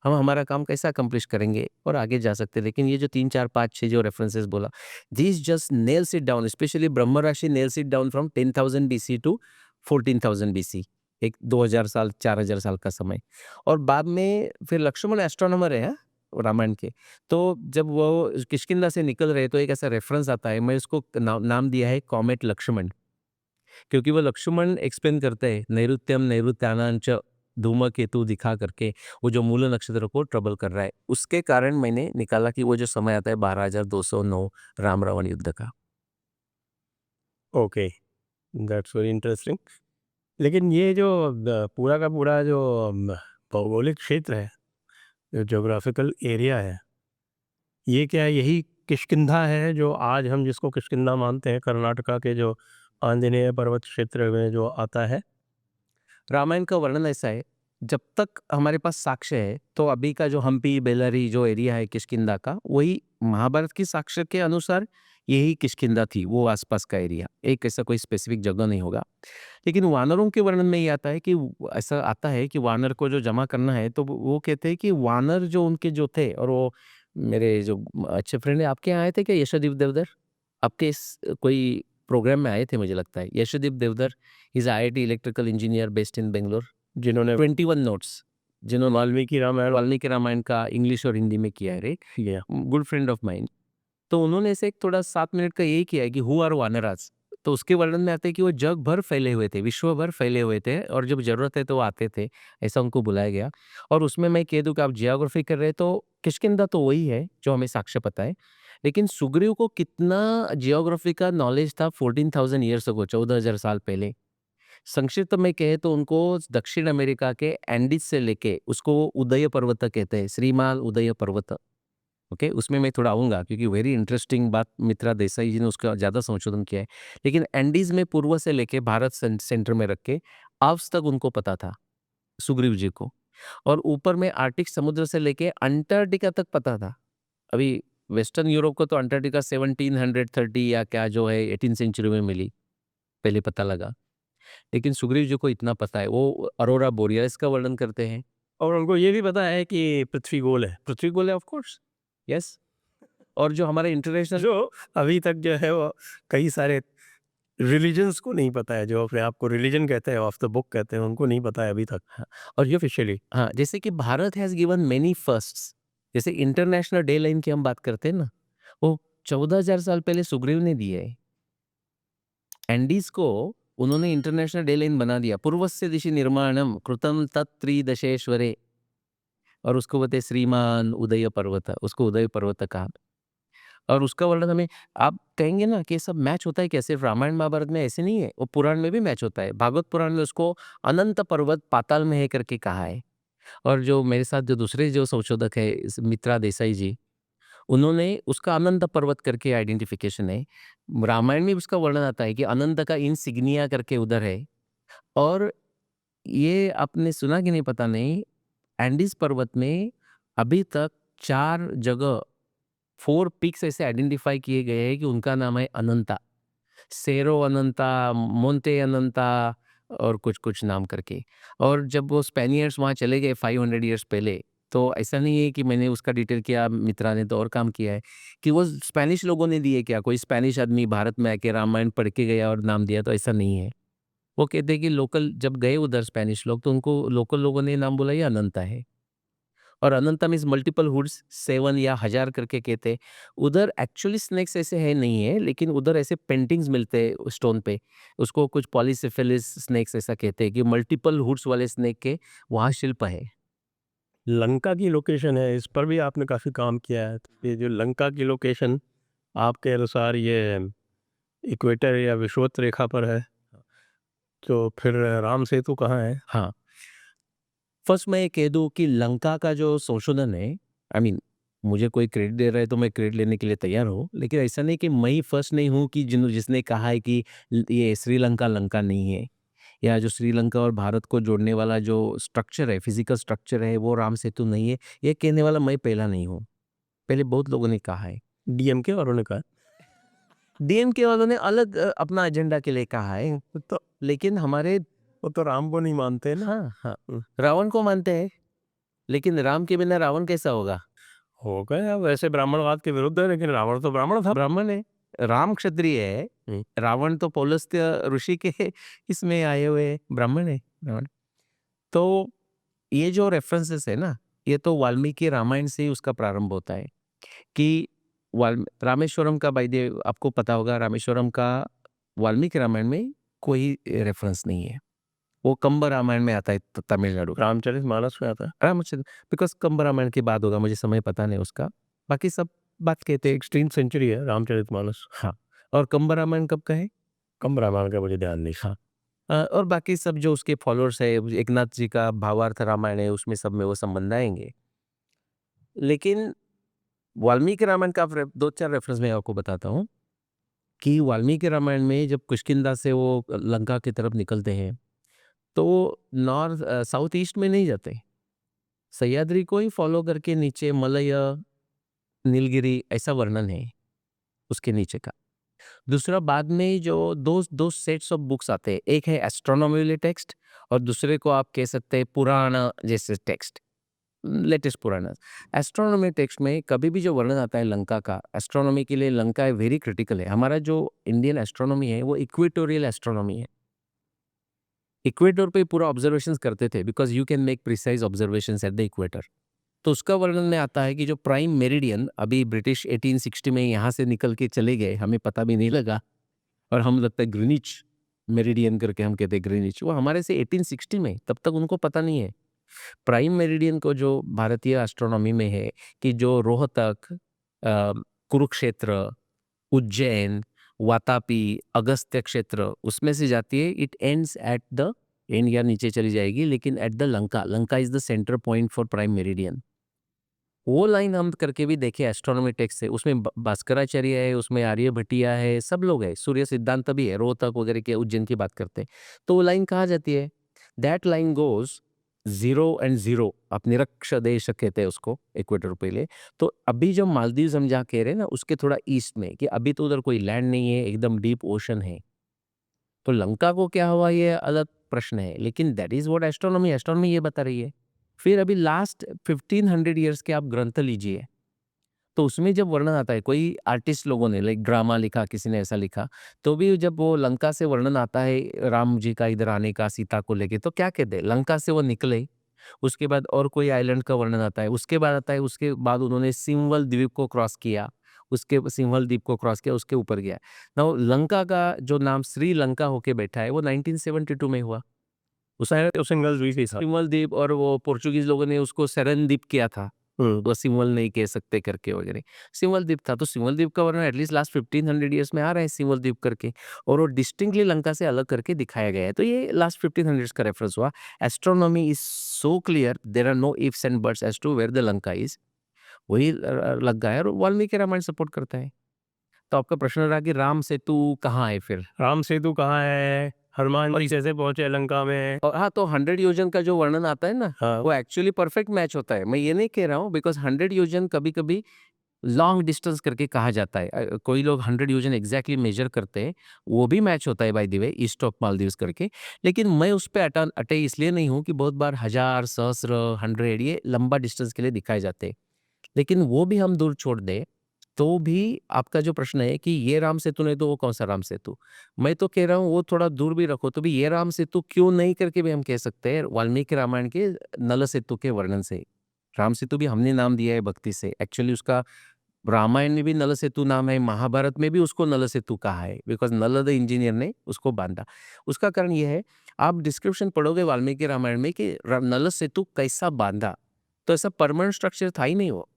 हम हमारा काम कैसे अकम्प्लिश करेंगे और आगे जा सकते हैं। लेकिन ये जो 3 4 5 6 जो रेफरेंसेस बोला, this just nails it down, specially Brahma Rashi nails it down from 10,000 BC to 14,000 BC, एक 2000 साल 4000 साल का समय। और बाद में फिर लक्ष्मण एस्ट्रोनॉमर है रामायण के, तो जब वो किष्किंधा से निकल रहे तो एक ऐसा रेफरेंस आता है, मैं उसको नाम दिया है कॉमेट लक्ष्मण, क्योंकि वो लक्ष्मण एक्सप्लेन करते हैं नैऋत्यम नैऋत्यानांच धूमकेतु दिखा करके वो जो मूल नक्षत्र को ट्रबल कर रहा है, उसके कारण मैंने निकाला कि वो जो समय आता है 12,209 राम रावण युद्ध का। Okay, that's very interesting. लेकिन ये जो पूरा का पूरा जो भौगोलिक क्षेत्र है, जो ज्योग्राफिकल एरिया है, ये क्या है, यही किष्किंधा है जो आज हम जिसको किष्किंधा मानते हैं, कर्नाटका के जो आंजनेय पर्वत क्षेत्र में जो आता है? रामायण का वर्णन ऐसा है, जब तक हमारे पास साक्ष्य है तो अभी का जो हम्पी बेलरी जो एरिया है किष्किंधा का, वही महाभारत की साक्ष्य के अनुसार यही किष्किंधा थी, वो आसपास का एरिया। एक ऐसा कोई स्पेसिफिक जगह नहीं होगा। लेकिन वानरों के वर्णन में ये आता है कि ऐसा आता है कि वानर को जो जमा करना है, तो वो कहते हैं कि वानर जो उनके जो थे, और वो मेरे जो अच्छे फ्रेंड है, आपके यहाँ आए थे क्या यशोदीप देवधर? आपके इस कोई प्रोग्राम में आए थे मुझे लगता है। Yashodeep Deodhar is IIT electrical engineer based in Bangalore. जिन्होंने 21 नोट्स जिन्होंने वाल्मीकि रामायण का इंग्लिश और हिंदी में किया है, राइट? किया। Good friend of mind. तो उन्होंने ऐसे एक थोड़ा 7 मिनट का यही किया है कि हु आर वानरास। तो उसके वर्णन में आता है कि वो जग भर फैले हुए थे, विश्व भर फैले हुए थे, और जब जरूरत है तो वो आते थे, ऐसा उनको बुलाया गया। और उसमें मैं कह दूं कि आप जियोग्राफी कर रहे हैं तो किष्किंधा तो वही है जो हमें साक्ष्य पता है। लेकिन सुग्रीव को कितना जियोग्राफी का नॉलेज था 14,000 ईयर्स अगो, 14,000 साल पहले। संक्षिप्त में कहे तो उनको दक्षिण अमेरिका के एंडीज से लेके उसको उदय पर्वत कहते हैं, श्रीमाल उदय पर्वत। ओके, उसमें मैं थोड़ा आऊँगा क्योंकि वेरी इंटरेस्टिंग बात मित्रा देसाई जी ने उसका ज़्यादा संशोधन किया है। लेकिन एंडीज़ में पूर्व से लेके भारत सेंटर में रख के आज तक उनको पता था, सुग्रीव जी को। और ऊपर में आर्कटिक समुद्र से लेके अंटार्कटिका तक पता था। अभी वेस्टर्न यूरोप को तो अंटार्कटिका 1730 या क्या जो है 18th सेंचुरी में मिली, पहले पता लगा। लेकिन सुग्रीव जी को इतना पता है, वो अरोरा बोरियलिस का वर्णन करते हैं। और उनको ये भी पता है कि पृथ्वी गोल है, पृथ्वी गोल है, ऑफ कोर्स, यस। और जो हमारे इंटरनेशनल जो अभी तक जो है वो कई सारे रिलीजन्स को नहीं पता है, जो अपने आप को रिलीजन कहते हैं, ऑफ द बुक कहते हैं, उनको नहीं पता है अभी तक। हाँ, और ये ऑफिशियली हाँ, जैसे कि Bharat has given many firsts. जैसे इंटरनेशनल डे लाइन की हम बात करते हैं ना, वो 14,000 साल पहले सुग्रीव ने दिए है। एंडीज को उन्होंने इंटरनेशनल डे लाइन बना दिया। पूर्वस्य दिशि निर्माणम कृतम तत्त्रिदशेश्वरे, और उसको बोलते हैं श्रीमान उदय पर्वत, उसको उदय पर्वत कहा। और उसका वर्णन हमें, आप कहेंगे ना कि ये सब मैच होता है क्या, सिर्फ रामायण महाभारत में ऐसे नहीं है, वो पुराण में भी मैच होता है। भागवत पुराण में उसको अनंत पर्वत पाताल में है करके कहा है। और जो मेरे साथ जो दूसरे जो संशोधक है मित्रा देसाई जी, उन्होंने उसका अनंत पर्वत करके आइडेंटिफिकेशन है। रामायण में उसका वर्णन आता है कि अनंत का इनसिग्निया करके उधर है। और ये आपने सुना कि नहीं पता नहीं, एंडीज पर्वत में अभी तक 4 जगह 4 पीक्स ऐसे आइडेंटिफाई किए गए हैं कि उनका नाम है अनंता। सेरो अनंता, मोंटे अनंता, और कुछ-कुछ नाम करके। और जब वो स्पेनियर्स वहाँ चले गए 500 ईयर्स पहले, तो ऐसा नहीं है कि मैंने उसका डिटेल किया, मित्रा ने तो और काम किया है, कि वो स्पेनिश लोगों ने दिए क्या, कोई स्पेनिश आदमी भारत में आके रामायण पढ़ के गया और नाम दिया, तो ऐसा नहीं है। वो कहते हैं कि लोकल जब गए उधर स्पेनिश लोग, तो उनको लोकल लोगों ने नाम बोला ये अनंता है। और अनंता मीन्स मल्टीपल हुड्स, 7 या 1000 करके कहते हैं। उधर एक्चुअली स्नेक्स ऐसे है नहीं है, लेकिन उधर ऐसे पेंटिंग्स मिलते हैं स्टोन पे। उसको कुछ पॉलीसिफिलिस स्नेक्स ऐसा कहते हैं कि मल्टीपल हुड्स वाले स्नेक के वहाँ शिल्प है। लंका की लोकेशन है, इस पर भी आपने काफ़ी काम किया है। तो ये जो लंका की लोकेशन आपके अनुसार ये इक्वेटर या विषुवत रेखा पर है, तो फिर राम सेतु कहाँ है? हाँ, फर्स्ट मैं ये कह दूँ कि लंका का जो संशोधन है, आई मीन मुझे कोई क्रेडिट दे रहा है तो मैं क्रेडिट लेने के लिए तैयार हूँ। लेकिन ऐसा नहीं कि मैं ही फर्स्ट नहीं हूँ कि जिसने कहा है कि ये श्रीलंका लंका नहीं है, या जो श्रीलंका और भारत को जोड़ने वाला जो स्ट्रक्चर है, फिजिकल स्ट्रक्चर है, वो राम सेतु नहीं है। ये कहने वाला मैं पहला नहीं हूँ, पहले बहुत लोगों ने कहा है। डीएमके वालों ने कहा। डीएमके वालों ने अलग अपना एजेंडा के लिए कहा है, तो लेकिन हमारे, वो तो राम को नहीं मानते ना। हाँ हाँ, रावण को मानते हैं, लेकिन राम के बिना रावण कैसा होगा? हो गए, अब वैसे ब्राह्मणवाद के विरुद्ध है, लेकिन रावण तो ब्राह्मण था। ब्राह्मण है, राम क्षत्रिय है, रावण तो पौलस्त्य ऋषि के इसमें आए हुए ब्राह्मण है रावण। तो ये जो रेफरेंसेस है ना, ये तो वाल्मीकि रामायण से ही उसका प्रारंभ होता है कि रामेश्वरम का, बाय द वे आपको पता होगा, रामेश्वरम का वाल्मीकि रामायण में कोई रेफरेंस नहीं है। वो कंब रामायण में आता है तमिलनाडु का। रामचरितमानस में आता है। रामचंद्र, बिकॉज कंब रामायण के बाद होगा, मुझे समय पता नहीं उसका। बाकी सब बात कहते हैं। 16th सेंचुरी है रामचरितमानस। हाँ, और कंब रामायण कब का है? कम रामायण का मुझे ध्यान नहीं। हाँ, और बाकी सब जो उसके फॉलोअर्स है, एकनाथ जी का भावार्थ रामायण है, उसमें सब में वो संबंध आएंगे। लेकिन वाल्मीकि रामायण का दो चार रेफरेंस मैं आपको बताता हूँ कि वाल्मीकि रामायण में जब किष्किंधा से वो लंका की तरफ निकलते हैं तो नॉर्थ साउथ ईस्ट में नहीं जाते, सह्याद्री को ही फॉलो करके नीचे मलय, नीलगिरी ऐसा वर्णन है उसके नीचे का। दूसरा, बाद में जो दो दो सेट्स ऑफ बुक्स आते हैं, एक है एस्ट्रोनॉमी वाले टेक्स्ट और दूसरे को आप कह सकते हैं पुराण जैसे टेक्स्ट, लेटेस्ट पुराना। एस्ट्रोनॉमी टेक्स्ट में कभी भी जो वर्णन आता है लंका का, एस्ट्रोनॉमी के लिए लंका वेरी क्रिटिकल है। हमारा जो इंडियन एस्ट्रोनॉमी है वो इक्वेटोरियल एस्ट्रोनॉमी है, इक्वेटर पे पूरा ऑब्जर्वेशंस करते थे, because you can make precise observations at the equator. तो उसका वर्णन में आता है कि जो प्राइम मेरिडियन अभी ब्रिटिश 1860 में यहाँ से निकल के चले गए, हमें पता भी नहीं लगा, और हम लगता है ग्रीनिच मेरिडियन करके हम कहते हैं ग्रीनिच, वो हमारे से 1860 में, तब तक उनको पता नहीं है। प्राइम मेरिडियन को जो भारतीय एस्ट्रोनॉमी में है कि जो रोहतक, कुरुक्षेत्र, उज्जैन, वातापी, अगस्त्य क्षेत्र उसमें से जाती है, it ends at the end या नीचे चली जाएगी, लेकिन at the Lanka, Lanka is the centre point for prime meridian. वो लाइन हम करके भी देखे एस्ट्रोनॉमी टेक्स्ट से, उसमें भास्कराचार्य है, उसमें आर्यभट्टिया है, सब लोग है, सूर्य सिद्धांत भी है, रोहतक वगैरह के उज्जैन की बात करते हैं। तो वो लाइन कहाँ जाती है? दैट लाइन गोज 0 और 0, आप निरक्ष देश कहते हैं उसको, इक्वेटर पे ले। तो अभी जो मालदीव हम जहाँ कह रहे हैं ना, उसके थोड़ा ईस्ट में, कि अभी तो उधर कोई लैंड नहीं है, एकदम डीप ओशन है। तो लंका को क्या हुआ ये अलग प्रश्न है, लेकिन that is what astronomy astronomy ये बता रही है। फिर अभी लास्ट 1500 ईयर्स के आप ग्रंथ लीजिए, तो उसमें जब वर्णन आता है, कोई आर्टिस्ट लोगों ने लाइक ड्रामा लिखा, किसी ने ऐसा लिखा, तो भी जब वो लंका से वर्णन आता है राम जी का इधर आने का, सीता को लेके, तो क्या कहते हैं, लंका से वो निकले, उसके बाद और कोई आइलैंड का वर्णन आता है, उसके बाद आता है, उसके बाद उन्होंने सिंवल द्वीप को क्रॉस किया, उसके सिंवल द्वीप को क्रॉस किया, उसके ऊपर गया। नाउ लंका का जो नाम श्रीलंका होके बैठा है वो 1972 में हुआ। उस सिंगल द्वीप ही था। सिंवल द्वीप, और वो पोर्चुगीज लोगों ने उसको सेरन द्वीप किया था, वो सिंवल नहीं कह सकते करके वगैरह, सिंवल द्वीप था। तो सिंवल द्वीप का वर्णन एटलीस्ट लास्ट 1500 ईयर्स में आ रहा है सिंवल द्वीप करके, और वो डिस्टिंक्टली लंका से अलग करके दिखाया गया है। तो ये लास्ट 1500 का रेफरेंस हुआ। Astronomy is so clear, there are no ifs and buts as to where the Lanka is, वही लग गया है, और वाल्मीकि रामायण सपोर्ट करता है। तो आपका प्रश्न रहा कि राम सेतु कहाँ है फिर? राम सेतु कहाँ है, हनुमान जी कैसे पहुंचे लंका में? और हाँ, तो 100 योजन का जो वर्णन आता है ना, हाँ। वो एक्चुअली परफेक्ट मैच होता है। मैं ये नहीं कह रहा हूँ, बिकॉज 100 योजन कभी कभी लॉन्ग डिस्टेंस करके कहा जाता है। कोई लोग 100 योजन एग्जैक्टली मेजर करते हैं, वो भी मैच होता है by the way, east of Maldives करके। लेकिन मैं उस पर अटे इसलिए नहीं हूँ कि बहुत बार 1000, सहस्र, 100 ये लंबा डिस्टेंस के लिए दिखाए जाते हैं। लेकिन वो भी हम दूर छोड़ दें, तो भी आपका जो प्रश्न है कि ये राम सेतु नहीं तो वो कौन सा राम सेतु, मैं तो कह रहा हूँ वो थोड़ा दूर भी रखो, तो भी ये राम सेतु क्यों नहीं करके भी हम कह सकते हैं वाल्मीकि रामायण के नल सेतु के वर्णन से। राम सेतु भी हमने नाम दिया है भक्ति से, एक्चुअली उसका रामायण में भी नल सेतु नाम है, महाभारत में भी उसको नल सेतु कहा है, बिकॉज नल द इंजीनियर ने उसको बांधा। उसका कारण यह है, आप डिस्क्रिप्शन पढ़ोगे वाल्मीकि रामायण में कि नल सेतु कैसा बांधा, तो ऐसा परमानेंट स्ट्रक्चर था ही नहीं। वो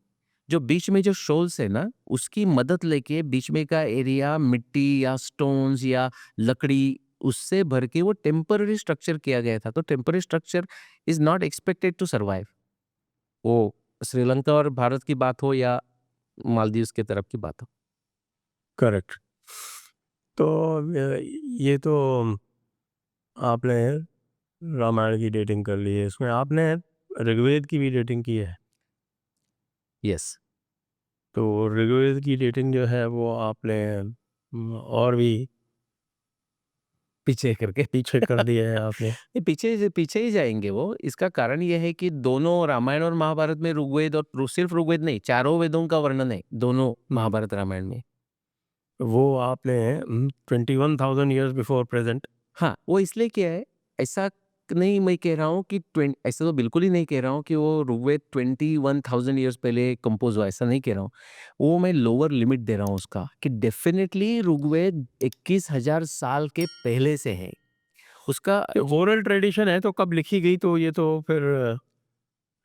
जो बीच में जो शोल्स है ना, उसकी मदद लेके बीच में का एरिया मिट्टी या स्टोन्स या लकड़ी उससे भर के वो टेम्पररी स्ट्रक्चर किया गया था। तो temporary structure is not expected to survive. वो श्रीलंका और भारत की बात हो या मालदीव्स के तरफ की बात हो। करेक्ट। तो ये तो आपने रामायण की डेटिंग कर ली है, इसमें आपने ऋग्वेद की भी डेटिंग की है। यस, तो ऋग्वेद की डेटिंग जो है वो आपने और भी पीछे करके पीछे कर दिया है आपने। ये पीछे ही जाएंगे वो। इसका कारण ये है कि दोनों रामायण और महाभारत में ऋग्वेद, और सिर्फ ऋग्वेद नहीं, चारों वेदों का वर्णन है दोनों महाभारत रामायण में। वो आपने 21,000 ईयर्स बिफोर प्रेजेंट। हाँ, वो इसलिए किया है, ऐसा नहीं मैं कह रहा हूँ कि ऐसा तो बिल्कुल ही नहीं कह रहा हूँ कि वो ऋग्वेद 21,000 ईयर्स पहले कंपोज हुआ, ऐसा नहीं कह रहा हूँ। वो मैं लोअर लिमिट दे रहा हूँ उसका, कि डेफिनेटली ऋग्वेद 21,000 साल के पहले से है। उसका ओरल ट्रेडिशन है, तो कब लिखी गई, तो ये तो फिर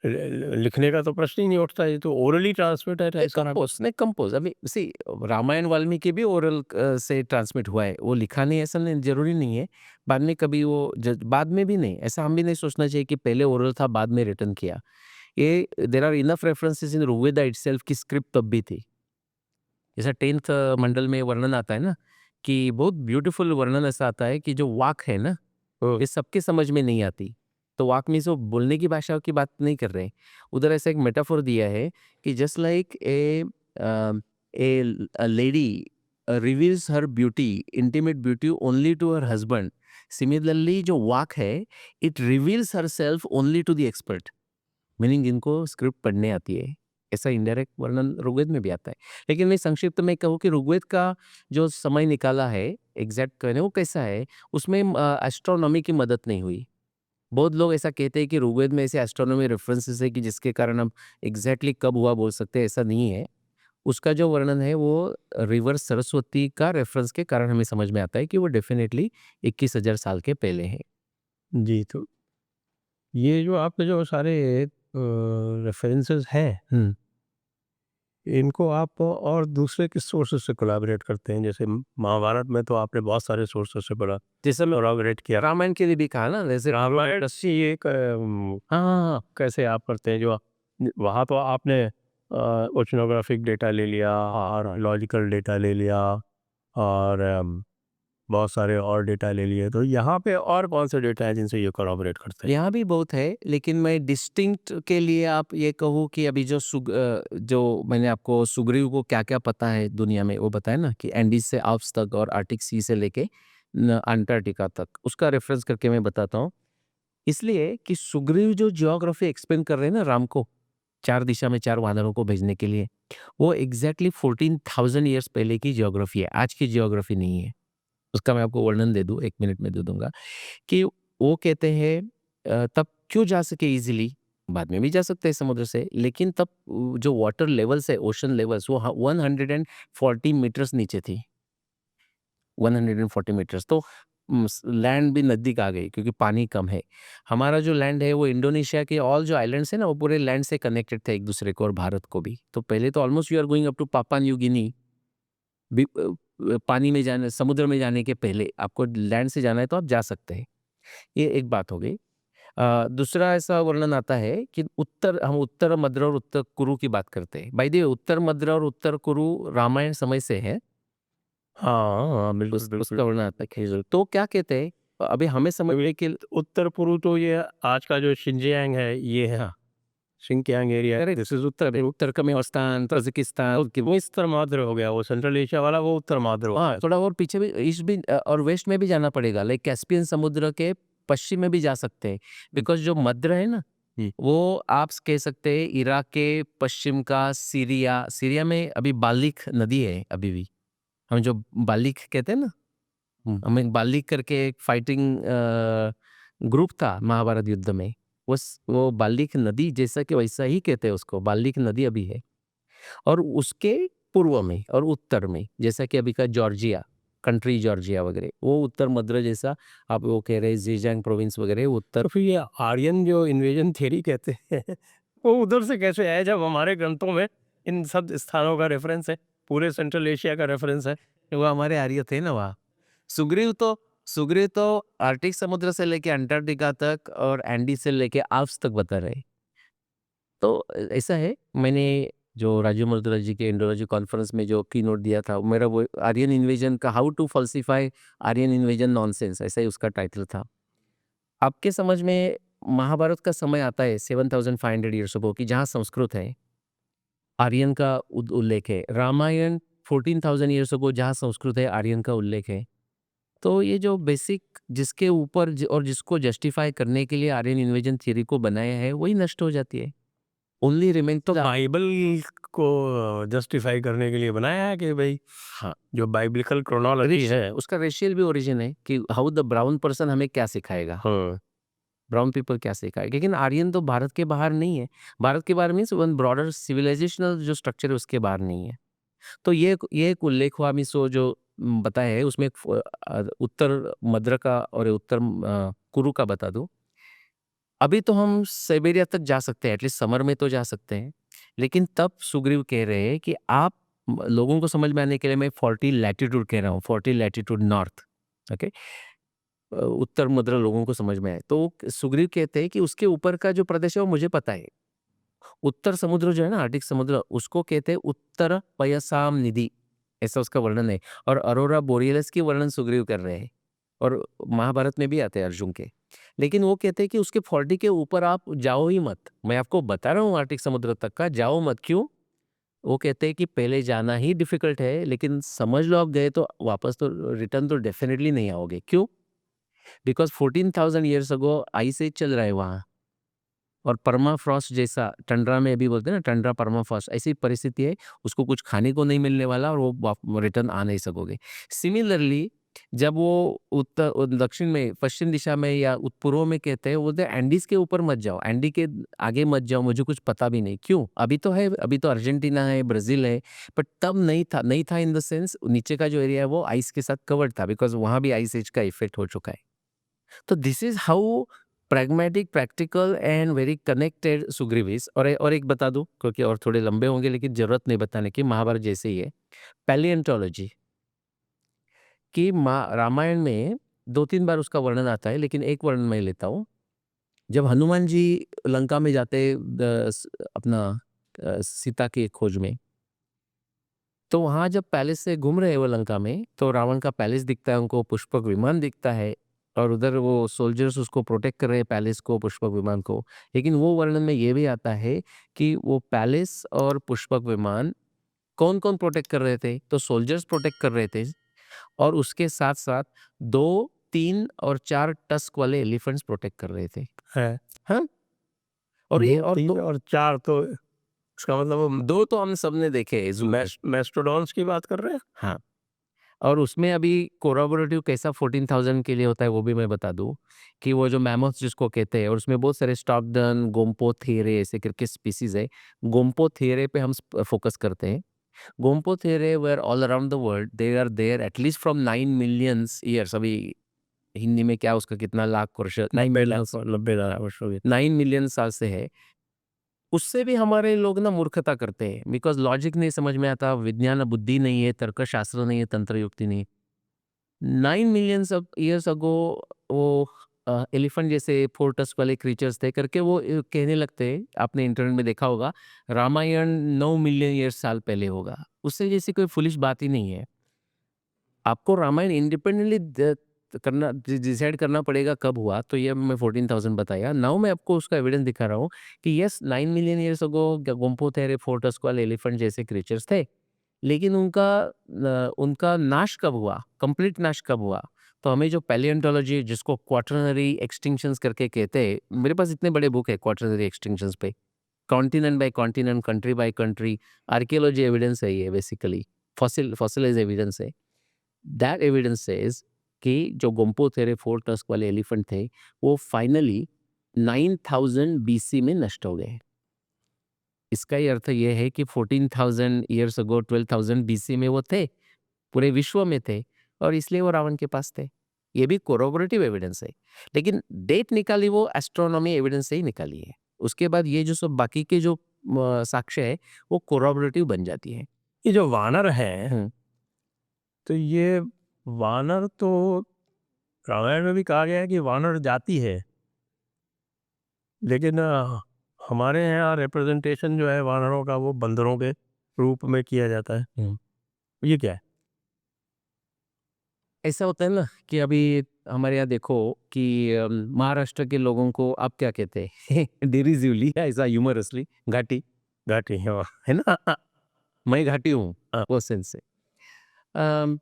लिखने का तो प्रश्न ही नहीं उठता, ये तो ओरली ट्रांसमिट है ऐसा ना। कंपोज अभी सी रामायण वाल्मीकि भी ओरल से ट्रांसमिट हुआ है, वो लिखा नहीं ऐसा नहीं, जरूरी नहीं है। बाद में कभी वो बाद में भी नहीं, ऐसा हम भी नहीं सोचना चाहिए कि पहले ओरल था बाद में रिटर्न किया। ये there are enough references in Rigveda itself की स्क्रिप्ट तब भी थी। जैसा 10th मंडल में वर्णन आता है ना, कि बहुत ब्यूटीफुल वर्णन ऐसा आता है कि जो वाक है ना, ये सबके समझ में नहीं आती। तो वाक मीन्स वो बोलने की भाषा की बात नहीं कर रहे हैं। उधर ऐसा एक मेटाफोर दिया है कि just like a lady reveals her beauty, intimate beauty only to her husband, similarly जो वाक है it reveals her self only to the expert. Meaning इनको स्क्रिप्ट पढ़ने आती है, ऐसा इनडायरेक्ट वर्णन ऋग्वेद में भी आता है। लेकिन मैं संक्षिप्त में कहूँ कि ऋग्वेद का जो समय निकाला है एग्जैक्ट कहने वो कैसा है, उसमें एस्ट्रोनॉमी की मदद नहीं हुई। बहुत लोग ऐसा कहते हैं कि ऋग्वेद में ऐसे एस्ट्रोनॉमी रेफरेंसेस है कि जिसके कारण हम एग्जैक्टली कब हुआ बोल सकते हैं, ऐसा नहीं है। उसका जो वर्णन है वो रिवर सरस्वती का रेफरेंस के कारण हमें समझ में आता है कि वो डेफिनेटली 21,000 साल के पहले है। जी, तो ये जो आपके जो सारे रेफरेंसेस हैं, इनको आप और दूसरे किस सोर्सेस से कोलैबोरेट करते हैं? जैसे महाभारत में तो आपने बहुत सारे सोर्सेस से जैसे मैं कोलैबोरेट किया। रामायण के लिए भी कहा ना, जैसे रामायण रस्सी एक हाँ हाँ हाँ कैसे आप करते हैं? जो वहाँ तो आपने ओशनोग्राफिक डेटा ले लिया, आर्कियोलॉजिकल डेटा ले लिया, और बहुत सारे और डेटा ले लिए, तो यहाँ पे और कौन से डेटा है जिनसे ये कोलैबोरेट करते हैं? यहाँ भी बहुत है, लेकिन मैं डिस्टिंक्ट के लिए आप ये कहूँ कि अभी जो मैंने आपको सुग्रीव को क्या क्या पता है दुनिया में वो बताया ना, कि एंडीज से आल्प्स तक और आर्टिक सी से लेके अंटार्कटिका तक, उसका रेफरेंस करके मैं बताता हूँ। इसलिए कि सुग्रीव जो जियोग्राफी एक्सप्लेन कर रहे हैं ना राम को, 4 दिशा में 4 वानरों को भेजने के लिए, वो एग्जैक्टली 14,000 ईयर्स पहले की जियोग्राफी है, आज की जियोग्राफी नहीं है। उसका मैं आपको वर्णन दे दूँ, 1 मिनट में दे दूँगा। कि वो कहते हैं तब क्यों जा सके इजीली, बाद में भी जा सकते हैं समुद्र से, लेकिन तब जो वाटर लेवल्स है, ओशन लेवल्स, वो 140 मीटर्स नीचे थी, 140 मीटर्स। तो लैंड भी नज़दीक आ गई क्योंकि पानी कम है। हमारा जो लैंड है वो इंडोनेशिया के ऑल जो आइलैंड्स है ना, वो पूरे लैंड से कनेक्टेड थे एक दूसरे को और भारत को भी। तो पहले तो almost you are going up to Papua New Guinea. पानी में जाने, समुद्र में जाने के पहले आपको लैंड से जाना है तो आप जा सकते हैं। ये एक बात हो गई। दूसरा ऐसा वर्णन आता है कि हम उत्तर मद्र और उत्तर कुरु की बात करते हैं। बाय द वे उत्तर मद्र और उत्तर कुरु रामायण समय से है। हाँ, हाँ, बिल्कुल, उसका बिल्कुल। वर्णन आता है खीजड़। तो क्या कहते हैं, अभी हमें समझ में कि उत्तर पूर्व तो ये आज का जो शिनजियांग है, ये है। हाँ, शिनकियांग एरिया, अरे दिस इज उत्तर कमेस्तान, ताजिकिस्तान, वो उत्तर माद्र हो गया, वो सेंट्रल एशिया वाला वो उत्तर माद्र हो। हाँ, थोड़ा और पीछे भी, ईस्ट भी और वेस्ट में भी जाना पड़ेगा, लाइक कैस्पियन समुद्र के पश्चिम में भी जा सकते हैं। बिकॉज जो मद्र है ना, वो आप कह सकते हैं इराक के पश्चिम का सीरिया में अभी बालिक नदी है अभी भी। हम जो बालिक कहते हैं ना, हमें बालिक करके एक फाइटिंग ग्रुप था महाभारत युद्ध में, वो बालिक नदी जैसा कि वैसा ही कहते हैं उसको, बालिक नदी अभी है। और उसके पूर्व में और उत्तर में, जैसा कि अभी का जॉर्जिया कंट्री, जॉर्जिया वगैरह, वो उत्तर मद्र जैसा आप वो कह रहे हैं, ज़ेजियांग प्रोविंस वगैरह, वो उत्तर। तो फिर ये आर्यन जो इन्वेजन थ्योरी कहते हैं वो उधर से कैसे आया, जब हमारे ग्रंथों में इन सब स्थानों का रेफरेंस है, पूरे सेंट्रल एशिया का रेफरेंस है? वो हमारे आर्य थे ना वहाँ। सुग्रीव तो आर्टिक समुद्र से लेके अंटार्कटिका तक और एंडीज से लेके आल्प्स तक बता रहे। तो ऐसा है, मैंने जो राजीव मल्होत्रा जी के इंडोलॉजी कॉन्फ्रेंस में जो की नोट दिया था, मेरा वो आर्यन इन्वेजन का, how to falsify Aryan invasion nonsense, ऐसा ही उसका टाइटल था। आपके समझ में महाभारत का समय आता है 7,500 ईयर्स अगो की, जहाँ संस्कृत है, आर्यन का उल्लेख है। रामायण 14,000 ईयर्स अगो, जहाँ संस्कृत है, आर्यन का उल्लेख है। तो ये जो बेसिक जिसके ऊपर और जिसको जस्टिफाई करने के लिए आर्यन इन्वेजन थ्योरी को बनाया है, वही नष्ट हो जाती है। ओनली रिमेन तो बाइबल को जस्टिफाई करने के लिए बनाया है कि भाई, हाँ, जो बाइबलिकल क्रोनोलॉजी है उसका रेशियल भी ओरिजिन है कि हाउ द ब्राउन पर्सन हमें क्या सिखाएगा, हाँ, ब्राउन पीपल क्या सिखाएगा। लेकिन आर्यन तो भारत के बाहर नहीं है। भारत के बाहर मीन्स वन ब्रॉडर सिविलाइजेशनल जो स्ट्रक्चर है उसके बाहर नहीं है। तो ये एक उल्लेख हुआ मिसो जो बताया है, उसमें उत्तर मद्र का और उत्तर कुरु का बता दूं। अभी तो हम साइबेरिया तक जा सकते हैं, एटलीस्ट समर में तो जा सकते हैं। लेकिन तब सुग्रीव कह रहे हैं कि आप लोगों को समझ में आने के लिए मैं 40 लैटिट्यूड कह रहा हूँ, 40 लैटिट्यूड नॉर्थ। ओके, उत्तर मुद्रा लोगों को समझ में आए तो सुग्रीव कहते हैं कि उसके ऊपर का जो प्रदेश है वो मुझे पता है। उत्तर समुद्र जो है ना, आर्टिक समुद्र, उसको कहते हैं उत्तर पयसाम निधि, ऐसा उसका वर्णन है। और अरोरा बोरियलिस की वर्णन सुग्रीव कर रहे हैं और महाभारत में भी आते हैं अर्जुन के। लेकिन वो कहते हैं कि उसके 40 के ऊपर आप जाओ ही मत, मैं आपको बता रहा हूँ आर्टिक समुद्र तक का जाओ मत। क्यों? वो कहते हैं कि पहले जाना ही डिफिकल्ट है, लेकिन समझ लो आप गए तो वापस तो रिटर्न तो डेफिनेटली नहीं आओगे। क्यों? Because 14,000 years ago ice age चल रहा है वहाँ, और परमाफ्रॉस्ट जैसा, टंड्रा में अभी बोलते हैं ना, टंड्रा परमाफ्रॉस्ट, ऐसी परिस्थिति है, उसको कुछ खाने को नहीं मिलने वाला और वो रिटर्न आ नहीं सकोगे। सिमिलरली जब वो दक्षिण में, पश्चिम दिशा में या पूर्व में कहते हैं, बोलते हैं एंडीज के ऊपर मत जाओ, एंडी के आगे मत जाओ, मुझे कुछ पता भी नहीं। क्यों? अभी तो है, अभी तो अर्जेंटीना है, ब्राजील है, बट तब नहीं था इन द सेंस नीचे का जो एरिया है वो आइस के साथ कवर्ड था, बिकॉज वहां भी आइस एज का इफेक्ट हो चुका है। तो this is how pragmatic, practical and very connected Sugriva is. और एक बता दूं, क्योंकि और थोड़े लंबे होंगे लेकिन जरूरत नहीं बताने की, महाभारत जैसे ही है। पैलियंटोलॉजी कि रामायण में 2-3 बार उसका वर्णन आता है, लेकिन एक वर्णन मैं लेता हूँ। जब हनुमान जी लंका में जाते अपना सीता की खोज में, तो वहां जब पैलेस से घूम रहे हैं वो लंका में, तो रावण का पैलेस दिखता है उनको, पुष्पक विमान दिखता है, और उधर वो सोल्जर्स उसको प्रोटेक्ट कर रहे हैं, पैलेस को, पुष्पक विमान को। लेकिन वो वर्णन में ये भी आता है कि वो पैलेस और पुष्पक विमान कौन कौन प्रोटेक्ट कर रहे थे, तो सोल्जर्स प्रोटेक्ट कर रहे थे, और उसके साथ साथ 2, 3 और 4 टस्क वाले एलिफेंट्स प्रोटेक्ट कर रहे थे। है हाँ, और ये 2, और 3 और 4 तो उसका मतलब 2 तो हम सबने देखे हैं, zoo में। मेस्टोडॉन्स की बात कर रहे हैं। हाँ, और उसमें अभी कोराबोरेटिव कैसा 14,000 के लिए होता है वो भी मैं बता दूं, कि वो जो मैमोथ जिसको कहते हैं, और उसमें बहुत सारे स्टॉकडन, गोम्पोथेरे ऐसे करके स्पीसीज है। गोम्पोथेरे पे हम फोकस करते हैं। Gomphothere were all around the world, they are there at least from 9 millions years. अभी हिंदी में क्या उसका कितना लाख वर्ष, 9 मिलियन, 90,000 वर्ष हो गए। 9 मिलियन साल से है। उससे भी हमारे लोग ना मूर्खता करते हैं, बिकॉज लॉजिक नहीं समझ में आता, विज्ञान बुद्धि नहीं है, तर्कशास्त्र नहीं है, तंत्र युक्ति नहीं है। 9 मिलियन ईयर्स अगो वो एलिफेंट जैसे 4 टस्क वाले क्रीचर्स थे करके वो कहने लगते हैं, आपने इंटरनेट में देखा होगा, रामायण 9 मिलियन ईयर्स साल पहले होगा। उससे जैसी कोई फुलिश बात ही नहीं है। आपको रामायण इंडिपेंडेंटली करना, डिसाइड करना पड़ेगा कब हुआ, तो ये मैं 14,000 बताया। नाउ मैं आपको उसका एविडेंस दिखा रहा हूँ कि yes, 9 million years ago gomphothere, 4 tusk वाले एलिफेंट जैसे क्रीचर्स थे। लेकिन उनका नाश कब हुआ, कंप्लीट नाश कब हुआ? तो हमें जो पैलियोंटोलॉजी, जिसको क्वाटरनरी एक्सटिंक्शंस करके कहते हैं, मेरे पास इतने बड़े बुक है क्वाटरनरी एक्सटिंक्शंस पे, continent by continent, country by country, archaeology evidence है ये बेसिकली, फॉसिलाइज एविडेंस है। दैट एविडेंस सेज कि जो गोम्पोथेरे 4 टस्क वाले एलिफेंट थे, वो फाइनली 9000 बीसी में नष्ट हो गए। इसका ही अर्थ ये है कि 14,000 ईयर्स अगो, 12,000 बीसी में वो थे, पूरे विश्व में थे, और इसलिए वो रावण के पास थे। ये भी कोरोबोरेटिव एविडेंस है, लेकिन डेट निकाली वो एस्ट्रोनॉमी एविडेंस से ही निकाली है। उसके बाद ये जो सब बाकी के जो साक्ष्य है वो कोरोबोरेटिव बन जाती है। ये जो वानर हैं, हम्म, तो ये वानर तो रामायण में भी कहा गया है कि वानर जाति है, लेकिन हमारे यहाँ रिप्रेजेंटेशन जो है वानरों का वो बंदरों के रूप में किया जाता है। ये क्या है? ऐसा होता है ना कि अभी हमारे यहाँ देखो कि महाराष्ट्र के लोगों को आप क्या कहते हैं डिरिजिवली, ऐसा ह्यूमरसली, घाटी, घाटी है ना। मैं घाटी हूँ, हाँ। वो सेंस से। अम,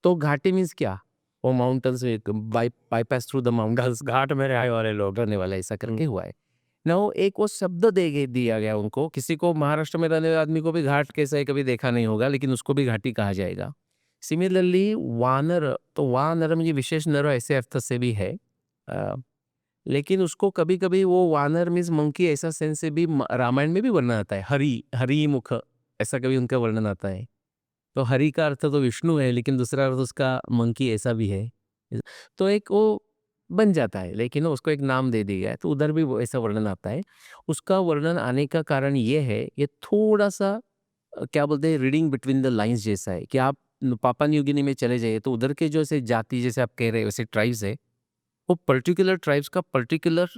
तो घाटी मीन्स क्या? वो mountains bypass through the mountains, घाट में रहने वाले लोग। रहने वाला, ऐसा करके हुआ है ना। वो एक वो शब्द दिया गया उनको, किसी को महाराष्ट्र में रहने वाले आदमी को भी घाट कैसा है कभी देखा नहीं होगा, लेकिन उसको भी घाटी कहा जाएगा। सिमिलरली वानर, तो वानर में विशेष नर ऐसे अर्थ से भी है, अ, लेकिन उसको कभी कभी वो वानर मीन्स मंकी ऐसा सेंस से भी रामायण में भी वर्णन आता है। हरि, हरि मुख, ऐसा कभी उनका वर्णन आता है। तो हरि का अर्थ तो विष्णु है, लेकिन दूसरा अर्थ उसका मंकी ऐसा भी है। तो एक वो बन जाता है, लेकिन उसको एक नाम दे दिया है, तो उधर भी वो ऐसा वर्णन आता है। उसका वर्णन आने का कारण ये है, ये थोड़ा-सा क्या बोलते हैं, रीडिंग बिटवीन द लाइन्स जैसा है कि आप पापुआ न्यू गिनी में चले जाइए, तो उधर के जो ऐसे जाति जैसे आप कह रहे हैं, वैसे ट्राइब्स है, वो पर्टिकुलर ट्राइब्स का पर्टिकुलर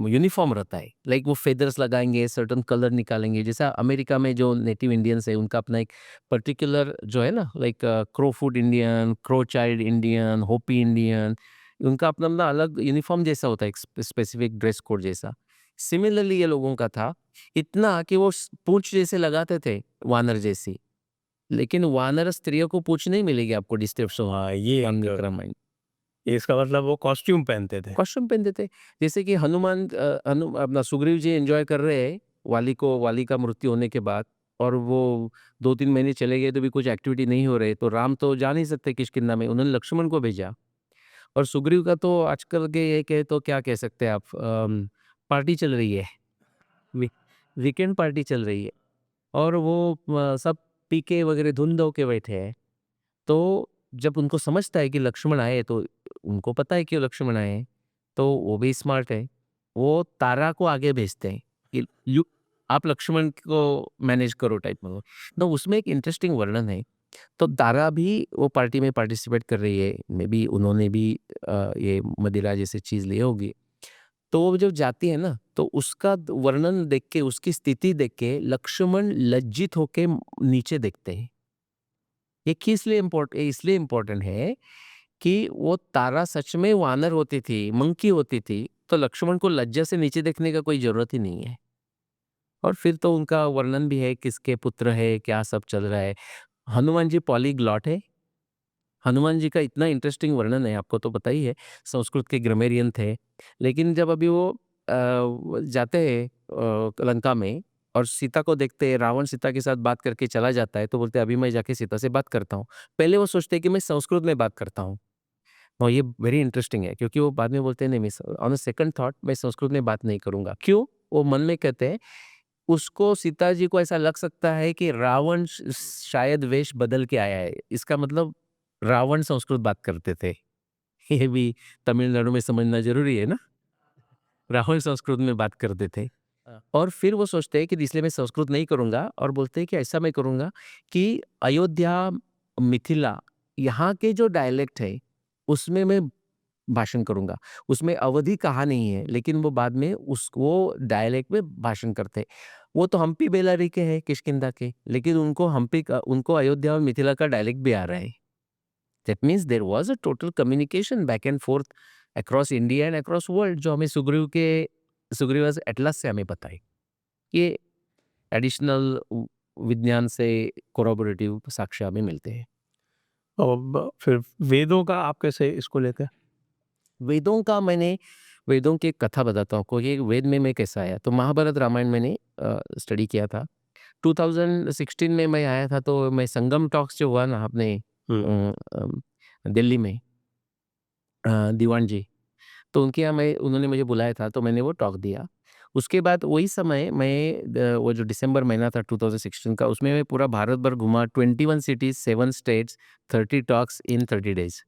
यूनिफ़ॉर्म रहता है। लाइक वो फेदर्स लगाएँगे, सर्टेन कलर निकालेंगे। जैसा अमेरिका में जो नेटिव इंडियंस है, उनका अपना एक पर्टिकुलर जो है ना, like Crowfoot Indian, Crow child Indian, Hopi Indian, उनका अपना-अपना अलग यूनिफ़ॉर्म जैसा होता है, एक स्पेसिफिक ड्रेस कोड जैसा। सिमिलरली ये लोगों का था, इतना कि वो पूँछ जैसे लगाते थे, वानर जैसी। लेकिन वानर स्त्रियों को पूँछ नहीं मिलेगी आपको डिस्क्रिप्शन हाँ, ये रामायण। इसका मतलब वो कॉस्ट्यूम पहनते थे। कॉस्ट्यूम पहनते थे। जैसे कि हनुमान अपना सुग्रीव जी एन्जॉय कर रहे हैं वाली का मृत्यु होने के बाद, और वो 2-3 महीने चले गए तो भी कुछ एक्टिविटी नहीं हो रही, तो राम तो जा नहीं सकते किष्किंधा में, उन्होंने लक्ष्मण को भेजा। और सुग्रीव का तो आजकल के ये कहे तो क्या कह सकते हैं आप, पार्टी चल रही है, वी वीकेंड पार्टी चल रही है, और वो सब पी के वगैरह धुंध होके बैठे हैं। तो जब उनको समझता है कि लक्ष्मण आए, तो उनको पता है कि वो लक्ष्मण आए हैं, तो वो भी स्मार्ट है। वो तारा को आगे भेजते हैं कि आप लक्ष्मण को मैनेज करो टाइप में। तो उसमें एक इंटरेस्टिंग वर्णन है। तो तारा भी वो पार्टी में पार्टिसिपेट कर रही है, मे बी उन्होंने भी ये मदिरा जैसी चीज़ ली होगी। तो वो जब जाती है ना, तो उसका वर्णन देख के, उसकी स्थिति देख के लक्ष्मण लज्जित होके नीचे देखते हैं। ये इसलिए इम्पोर्टेंट है कि वो तारा सच में वानर होती थी, मंकी होती थी, तो लक्ष्मण को लज्जा से नीचे देखने का कोई ज़रूरत ही नहीं है। और फिर तो उनका वर्णन भी है, किसके पुत्र है, क्या सब चल रहा है। हनुमान जी पॉलीग्लॉट है। हनुमान जी का इतना इंटरेस्टिंग वर्णन है, आपको तो पता ही है, संस्कृत के ग्रामेरियन थे। लेकिन जब अभी वो जाते हैं लंका में, और सीता को देखते हैं, रावण सीता के साथ बात करके चला जाता है, तो बोलते हैं अभी मैं जाके सीता से बात करता हूँ। पहले वो सोचते हैं कि मैं संस्कृत में बात करता हूँ, और ये वेरी इंटरेस्टिंग है, क्योंकि वो बाद में बोलते हैं नहीं, मैं ऑन अ सेकंड थॉट मैं संस्कृत में बात नहीं करूँगा। क्यों? वो मन में कहते हैं, उसको सीता जी को ऐसा लग सकता है कि रावण शायद वेश बदल के आया है। इसका मतलब रावण संस्कृत बात करते थे। ये भी तमिलनाडु में समझना ज़रूरी है ना? रावण संस्कृत में बात करते थे। और फिर वो सोचते हैं कि इसलिए मैं संस्कृत नहीं करूँगा, और बोलते हैं कि ऐसा मैं करूँगा कि अयोध्या, मिथिला, यहाँ के जो डायलेक्ट है, उसमें मैं भाषण करूँगा। उसमें अवधि कहा नहीं है, लेकिन वो बाद में वो डायलेक्ट में भाषण करते हैं। वो तो हम्पी बेलारी के हैं, किष्किंधा के, लेकिन उनको अयोध्या और मिथिला का डायलेक्ट भी आ रहा है। That means there was a total communication back and forth across India and across world, जो हमें सुग्रीवाज़ एटलस से हमें पता है। ये एडिशनल विज्ञान से कोरोबोरेटिव साक्ष्य हमें मिलते हैं। और फिर वेदों का आप कैसे इसको लेते हैं? वेदों की एक कथा बताता हूँ आपको, ये वेद में मैं कैसा आया। तो महाभारत रामायण मैंने स्टडी किया था। 2016 में मैं आया था, तो मैं संगम टॉक्स जो हुआ ना अपने दिल्ली में, दीवान जी, तो उनके यहाँ उन्होंने मुझे बुलाया था, तो मैंने वो टॉक दिया। उसके बाद वही समय मैं वो जो दिसंबर महीना था 2016 का, उसमें मैं पूरा भारत भर घूमा, 21 cities, 7 states, 30 talks in 30 days.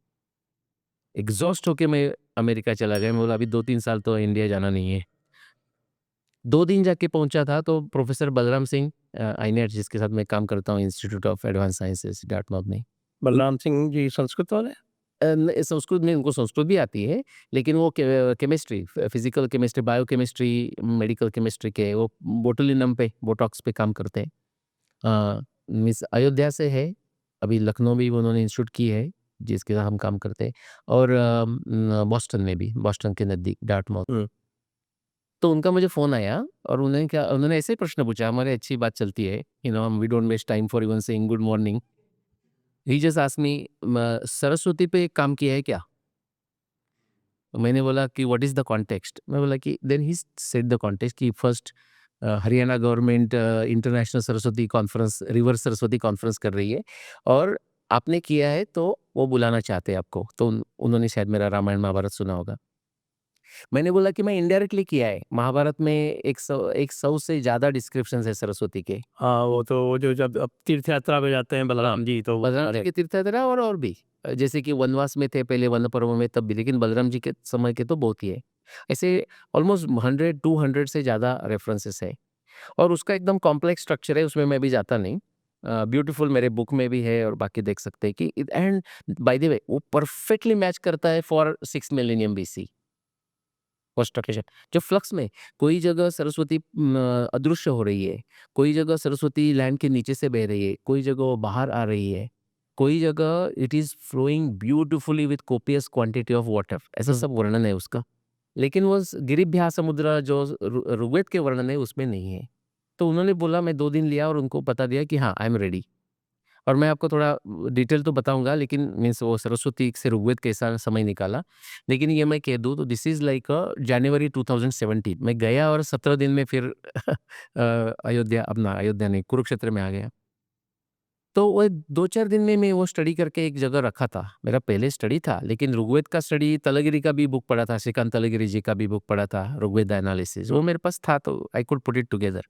Exhaust होके मैं अमेरिका चला गया। मैं बोला अभी 2-3 साल तो इंडिया जाना नहीं है। 2 दिन जाके पहुँचा था, तो प्रोफ़ेसर बलराम सिंह आईनेट, जिसके साथ मैं काम करता हूँ, institute of advance sciences Dartmouth में। बलराम सिंह जी संस्कृत वाले? संस्कृत में उनको संस्कृत भी आती है, लेकिन वो chemistry, physical chemistry, biochemistry, medical chemistry के, वो बोटुलिनम पे, बोटॉक्स पे काम करते हैं। मिस अयोध्या से है, अभी लखनऊ में भी उन्होंने इंस्टीट्यूट की है, जिसके साथ हम काम करते हैं, और बॉस्टन में भी, बॉस्टन के नज़दीक डार्टमाउथ। तो उनका मुझे फ़ोन आया, और उन्होंने ऐसे ही प्रश्न पूछा, हमारी अच्छी बात चलती है, we don't waste time for even saying good morning. He just asked me, Saraswati पे काम किया है क्या? मैंने बोला कि व्हाट इज़ द कॉन्टेक्स्ट? मैं बोला कि then he said the context कि first Haryana government international Saraswati conference, river Saraswati conference कर रही है, और आपने किया है, तो वो बुलाना चाहते हैं आपको। तो उन्होंने शायद मेरा रामायण महाभारत सुना होगा। मैंने बोला कि मैं इनडायरेक्टली किया है। महाभारत में 100 से ज़्यादा डिस्क्रिप्शन है सरस्वती के। हाँ, वो तो वो जो जब अब तीर्थ यात्रा पे जाते हैं बलराम जी तो बलराम जी के तीर्थ यात्रा और भी जैसे कि वनवास में थे पहले, वन पर्व में तब भी, लेकिन बलराम जी के समय के तो बहुत ही है। ऐसे ऑलमोस्ट 100-200 से ज़्यादा रेफरेंसेस है और उसका एकदम कॉम्प्लेक्स स्ट्रक्चर है, उसमें मैं भी जाता नहीं। ब्यूटीफुल मेरे बुक में भी है और बाकी देख सकते हैं कि एंड बाय द वे वो परफेक्टली मैच करता है for 6 millennium BC first occasion. जो फ्लक्स में कोई जगह सरस्वती अदृश्य हो रही है, कोई जगह सरस्वती लैंड के नीचे से बह रही है, कोई जगह वो बाहर आ रही है, कोई जगह it is flowing beautifully with copious quantity of water, ऐसा सब वर्णन है उसका। लेकिन वो गिरिभ्या समुद्र जो ऋग्वेद के वर्णन है उसमें नहीं है। तो उन्होंने बोला, मैं 2 दिन लिया और उनको बता दिया कि हाँ आई एम रेडी। और मैं आपको थोड़ा डिटेल तो बताऊंगा, लेकिन मीन्स वो सरस्वती से ऋग्वेद कैसा समय निकाला। लेकिन ये मैं कह दूँ तो दिस इज़ लाइक जनवरी 2017 मैं गया और 17 दिन में फिर अयोध्या, अपना अयोध्या नहीं, कुरुक्षेत्र में आ गया। तो वो 2-4 दिन में मैं वो स्टडी करके एक जगह रखा था। मेरा पहले स्टडी था, लेकिन ऋग्वेद का स्टडी, तलगिरी का भी बुक पढ़ा था, श्रीकांत तलगिरी जी का भी बुक पढ़ा था, ऋग्वेद एनालिसिस, वो मेरे पास था तो I could put it together.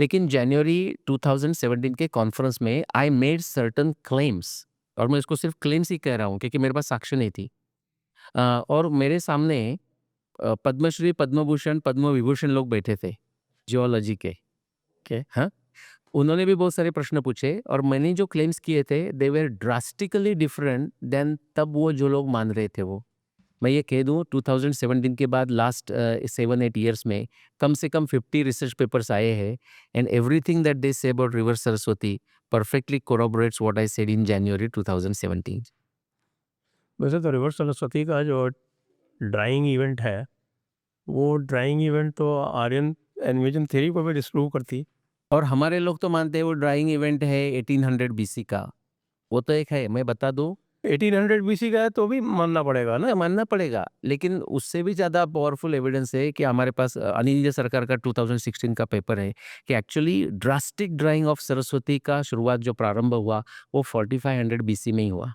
लेकिन जनवरी 2017 के कॉन्फ्रेंस में आई मेड सर्टेन क्लेम्स, और मैं इसको सिर्फ क्लेम्स ही कह रहा हूँ क्योंकि मेरे पास साक्ष्य नहीं थी। और मेरे सामने पद्मश्री, पद्मभूषण, पद्म विभूषण लोग बैठे थे जियोलॉजी के। हाँ, उन्होंने भी बहुत सारे प्रश्न पूछे और मैंने जो क्लेम्स किए थे दे वर ड्रास्टिकली डिफरेंट देन तब वो जो लोग मान रहे थे वो। मैं ये कह दूँ 2017 के बाद लास्ट 7-8 ईयर्स में कम से कम 50 रिसर्च पेपर्स आए हैं and everything that they say about river Saraswati perfectly corroborates what I said in January 2017। वैसे तो रिवर सरस्वती का जो ड्राइंग इवेंट है, वो ड्राइंग इवेंट तो आर्यन एनिमेशन थ्योरी को भी डिस्प्रूव करती। और हमारे लोग तो मानते हैं वो ड्राइंग इवेंट है 1800 बीसी का। वो तो एक है, मैं बता दूँ 1800 बीसी का है तो भी मानना पड़ेगा ना। मानना पड़ेगा, लेकिन उससे भी ज़्यादा पावरफुल एविडेंस है कि हमारे पास अनिल सरकार का 2016 का पेपर है कि actually drastic drying of Saraswati का शुरुआत जो प्रारंभ हुआ वो 4500 बीसी में ही हुआ।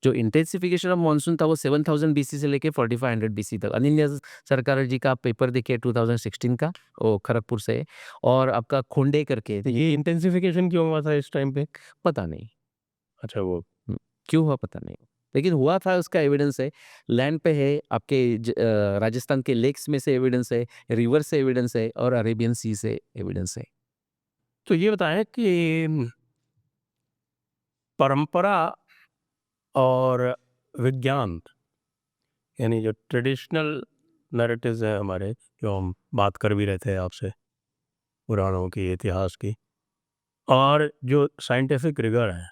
जो इंटेंसिफिकेशन ऑफ मानसून था वो 7000 बीसी से लेके 4500 बीसी तक। अनिल सरकार जी का पेपर देखिए 2016 का, वो खड़गपुर से है। और आपका खोंडे करके, तो ये इंटेंसिफिकेशन क्यों हुआ था इस टाइम पे? पता नहीं अच्छा, वो क्यों हुआ पता नहीं, लेकिन हुआ था, उसका एविडेंस है। लैंड पे है, आपके राजस्थान के लेक्स में से एविडेंस है, रिवर से एविडेंस है और अरेबियन सी से एविडेंस है। तो ये बताएं कि परंपरा और विज्ञान, यानी जो ट्रेडिशनल नैरेटिव्स हैं हमारे, जो हम बात कर भी रहे थे आपसे, पुराणों की, इतिहास की, और जो साइंटिफिक रिगर है,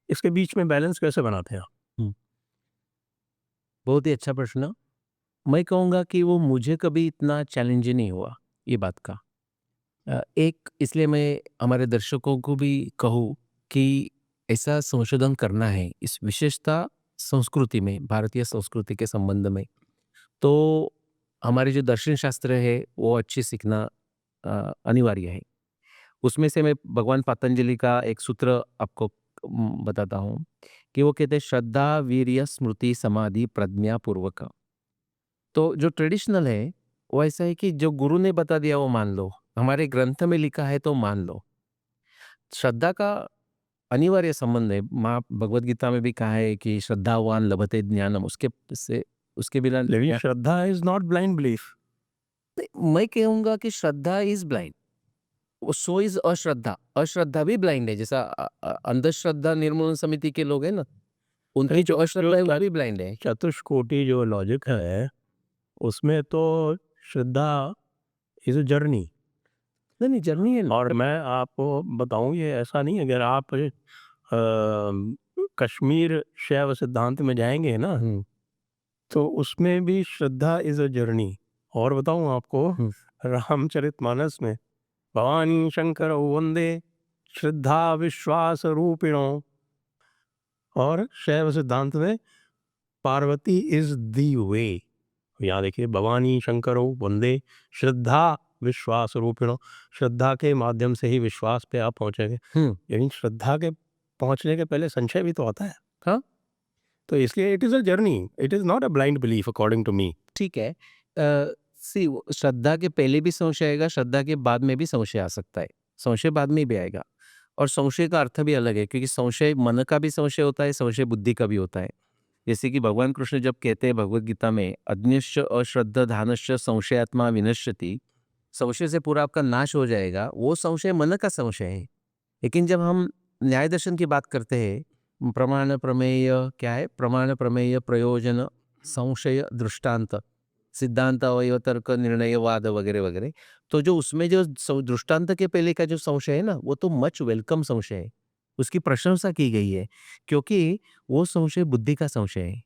इसके बीच में बैलेंस कैसे बनाते हैं आप? बहुत ही अच्छा प्रश्न। मैं कहूँगा कि वो मुझे कभी इतना चैलेंजिंग नहीं हुआ ये बात का। एक इसलिए मैं हमारे दर्शकों को भी कहूँ कि ऐसा संशोधन करना है इस विशेषता संस्कृति में, भारतीय संस्कृति के संबंध में, तो हमारे जो दर्शन शास्त्र है वो अच्छी सीखना अनिवार्य है। उसमें से मैं भगवान पतंजलि का एक सूत्र आपको बताता हूँ कि वो कहते हैं श्रद्धा, वीर्य, स्मृति, समाधि, प्रज्ञा पूर्वक। तो जो ट्रेडिशनल है वो ऐसा है कि जो गुरु ने बता दिया वो मान लो, हमारे ग्रंथ में लिखा है तो मान लो। श्रद्धा का अनिवार्य संबंध है, माँ भगवत गीता में भी कहा है कि श्रद्धावान लभते ज्ञानम, उसके बिना लेकिन श्रद्धा इज नॉट ब्लाइंड बिलीफ। मैं कहूँगा कि श्रद्धा इज ब्लाइंड, सो इज अश्रद्धा। अश्रद्धा भी ब्लाइंड है, जैसा अंधश्रद्धा निर्मूलन समिति के लोग हैं ना, उनकी जो अश्रद्धा है वो भी ब्लाइंड है। चतुष्कोटि जो लॉजिक है उसमें तो श्रद्धा इज अ जर्नी। नहीं जर्नी है। और मैं आपको बताऊं, ये ऐसा नहीं है, अगर आप कश्मीर शैव सिद्धांत में जाएंगे ना, तो उसमें भी श्रद्धा इज अ जर्नी। और बताऊं आपको, रामचरितमानस में भवानी शंकर वंदे श्रद्धा विश्वास रूपिणो, और शैव सिद्धांत में पार्वती इज दी वे। यहाँ देखिए, भवानी शंकरो वंदे श्रद्धा विश्वास रूपिणो, श्रद्धा के माध्यम से ही विश्वास पे आप पहुंचेंगे। लेकिन श्रद्धा के पहुंचने के पहले संशय भी तो आता है। हाँ, तो इसलिए it is a journey, it is not a blind belief according to me. ठीक है। सी श्रद्धा के पहले भी संशय आएगा, श्रद्धा के बाद में भी संशय आ सकता है, संशय बाद में भी आएगा। और संशय का अर्थ भी अलग है, क्योंकि संशय मन का भी संशय होता है, संशय बुद्धि का भी होता है। जैसे कि भगवान कृष्ण जब कहते हैं भगवत गीता में, अज्ञश्च अश्रद्धा धानश्च संशयात्मा विनश्यति, संशय से पूरा आपका नाश हो जाएगा, वो संशय मन का संशय है। लेकिन जब हम न्याय दर्शन की बात करते हैं, प्रमाण प्रमेय क्या है, प्रमाण प्रमेय प्रयोजन संशय दृष्टांत, सिद्धांत अवयव तर्क निर्णयवाद वगैरह वगैरह, तो जो उसमें जो दृष्टांत के पहले का जो संशय है ना, वो तो मच वेलकम संशय है, उसकी प्रशंसा की गई है, क्योंकि वो संशय बुद्धि का संशय है।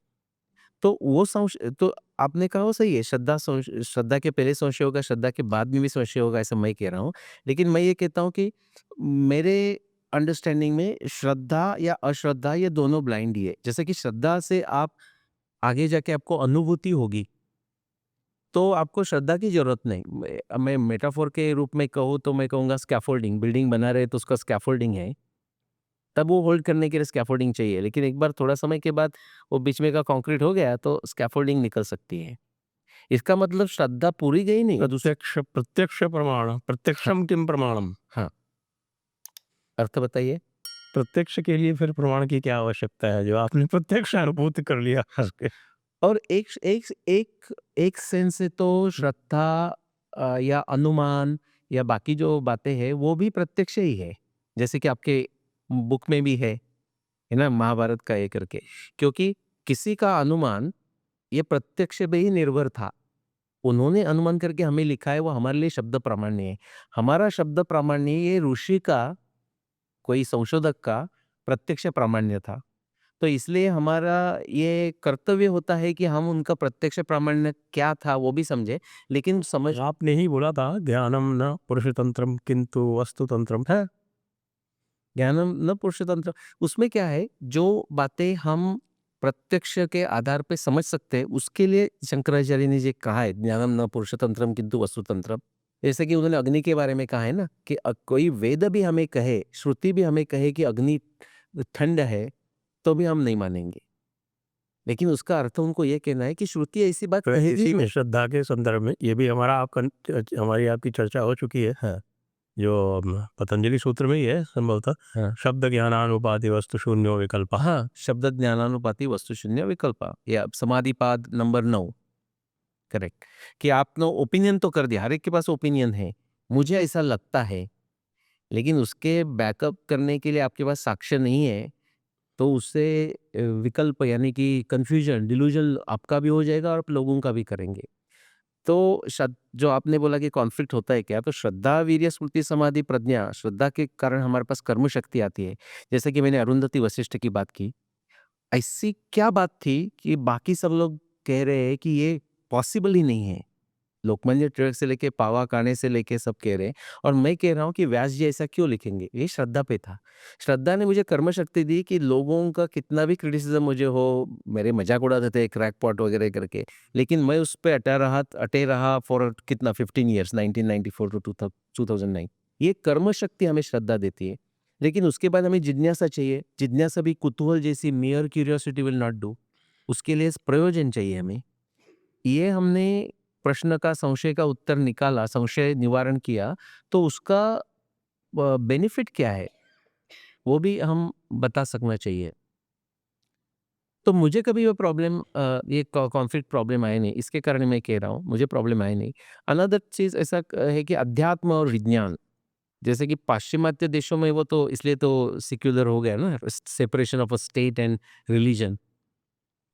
तो वो संशय तो आपने कहा वो सही है, श्रद्धा के पहले संशय होगा, श्रद्धा के बाद में भी संशय होगा, ऐसा मैं कह रहा हूँ। लेकिन मैं ये कहता हूँ कि मेरे अंडरस्टैंडिंग में श्रद्धा या अश्रद्धा ये दोनों ब्लाइंड ही है। जैसे कि श्रद्धा से आप आगे जाके आपको अनुभूति होगी, तो आपको श्रद्धा की जरूरत नहीं। मैं मेटाफोर के रूप में कहूँ तो मैं कहूँगा स्कैफोल्डिंग, बिल्डिंग बना रहे तो उसका स्कैफोल्डिंग है, तब वो होल्ड करने के लिए स्कैफोल्डिंग चाहिए। लेकिन एक बार थोड़ा समय के बाद वो बीच में का कंक्रीट हो गया तो स्कैफोल्डिंग निकल सकती है। इसका मतलब श्रद्धा पूरी गई नहीं। प्रत्यक्ष प्रत्यक्ष प्रमाण, प्रत्यक्षम किम प्रमाणम। हाँ, अर्थ बताइए। प्रत्यक्ष के लिए फिर प्रमाण की क्या आवश्यकता है, जो आपने प्रत्यक्ष अनुभूति कर लिया उसके। और एक एक एक एक सेंस से तो श्रद्धा या अनुमान या बाकी जो बातें हैं वो भी प्रत्यक्ष ही है, जैसे कि आपके बुक में भी है ना, महाभारत का ये करके, क्योंकि किसी का अनुमान ये प्रत्यक्ष पे ही निर्भर था। उन्होंने अनुमान करके हमें लिखा है, वो हमारे लिए शब्द प्रामाण्य है। हमारा शब्द प्रामाण्य ये ऋषि का, कोई संशोधक का प्रत्यक्ष प्रामाण्य था। तो इसलिए हमारा ये कर्तव्य होता है कि हम उनका प्रत्यक्ष प्रामाण्य क्या था वो भी समझे। लेकिन समझ आपने ही बोला था, ज्ञानम न पुरुष तंत्रम किंतु वस्तु तंत्रम है। ज्ञानम न पुरुष तंत्र, उसमें क्या है, जो बातें हम प्रत्यक्ष के आधार पे समझ सकते हैं, उसके लिए शंकराचार्य ने जो कहा है ज्ञानम न पुरुष तंत्रम किंतु वस्तु तंत्रम। जैसे कि उन्होंने अग्नि के बारे में कहा है ना, कि कोई वेद भी हमें कहे, श्रुति भी हमें कहे कि अग्नि ठंड है, तो भी हम नहीं मानेंगे। लेकिन उसका अर्थ उनको ये कहना है कि श्रुति ऐसी बात तो कहेगी इसी में नहीं। श्रद्धा के संदर्भ में ये भी हमारी आपकी चर्चा हो चुकी है। हाँ, जो पतंजलि सूत्र में ही है संभवतः। हाँ, शब्द ज्ञानानुपाति वस्तु शून्यो विकल्पा। हाँ, शब्द ज्ञानानुपाति वस्तु शून्य विकल्पा, या समाधिपाद नंबर 9, करेक्ट। कि आपने ओपिनियन तो कर दिया, हर एक के पास ओपिनियन है, मुझे ऐसा लगता है, लेकिन उसके बैकअप करने के लिए आपके पास साक्ष्य नहीं है, तो उससे विकल्प यानी कि कंफ्यूजन, डिल्यूजन आपका भी हो जाएगा और आप लोगों का भी करेंगे। तो जो आपने बोला कि कॉन्फ्लिक्ट होता है क्या, तो श्रद्धा वीर्य स्मृति समाधि प्रज्ञा, श्रद्धा के कारण हमारे पास कर्म शक्ति आती है। जैसे कि मैंने अरुंधति वशिष्ठ की बात की, ऐसी क्या बात थी कि बाकी सब लोग कह रहे हैं कि ये पॉसिबल ही नहीं है। लोकमान्य तिलक से लेके पावा काने से लेके सब कह रहे हैं, और मैं कह रहा हूँ कि व्यास जी ऐसा क्यों लिखेंगे, ये श्रद्धा पे था। श्रद्धा ने मुझे कर्म शक्ति दी कि लोगों का कितना भी क्रिटिसिज्म मुझे हो, मेरे मजाक उड़ाते थे क्रैकपॉट वगैरह करके, लेकिन मैं उस पर अटे रहा फॉर कितना 15 ईयर्स, 1994 टू 2009। ये कर्म शक्ति हमें श्रद्धा देती है। लेकिन उसके बाद हमें जिज्ञासा चाहिए। जिज्ञासा भी कुतूहल जैसी मियर क्यूरियोसिटी विल नॉट डू, उसके लिए प्रयोजन चाहिए हमें। ये हमने प्रश्न का, संशय का उत्तर निकाला, संशय निवारण किया, तो उसका बेनिफिट क्या है वो भी हम बता सकना चाहिए। तो मुझे कभी वो प्रॉब्लम, ये कॉन्फ्लिक्ट प्रॉब्लम आए नहीं, इसके कारण मैं कह रहा हूँ मुझे प्रॉब्लम आए नहीं। अनदर चीज ऐसा है कि अध्यात्म और विज्ञान, जैसे कि पाश्चिमात्य देशों में वो तो इसलिए तो सिक्युलर हो गया ना, separation of a state and religion.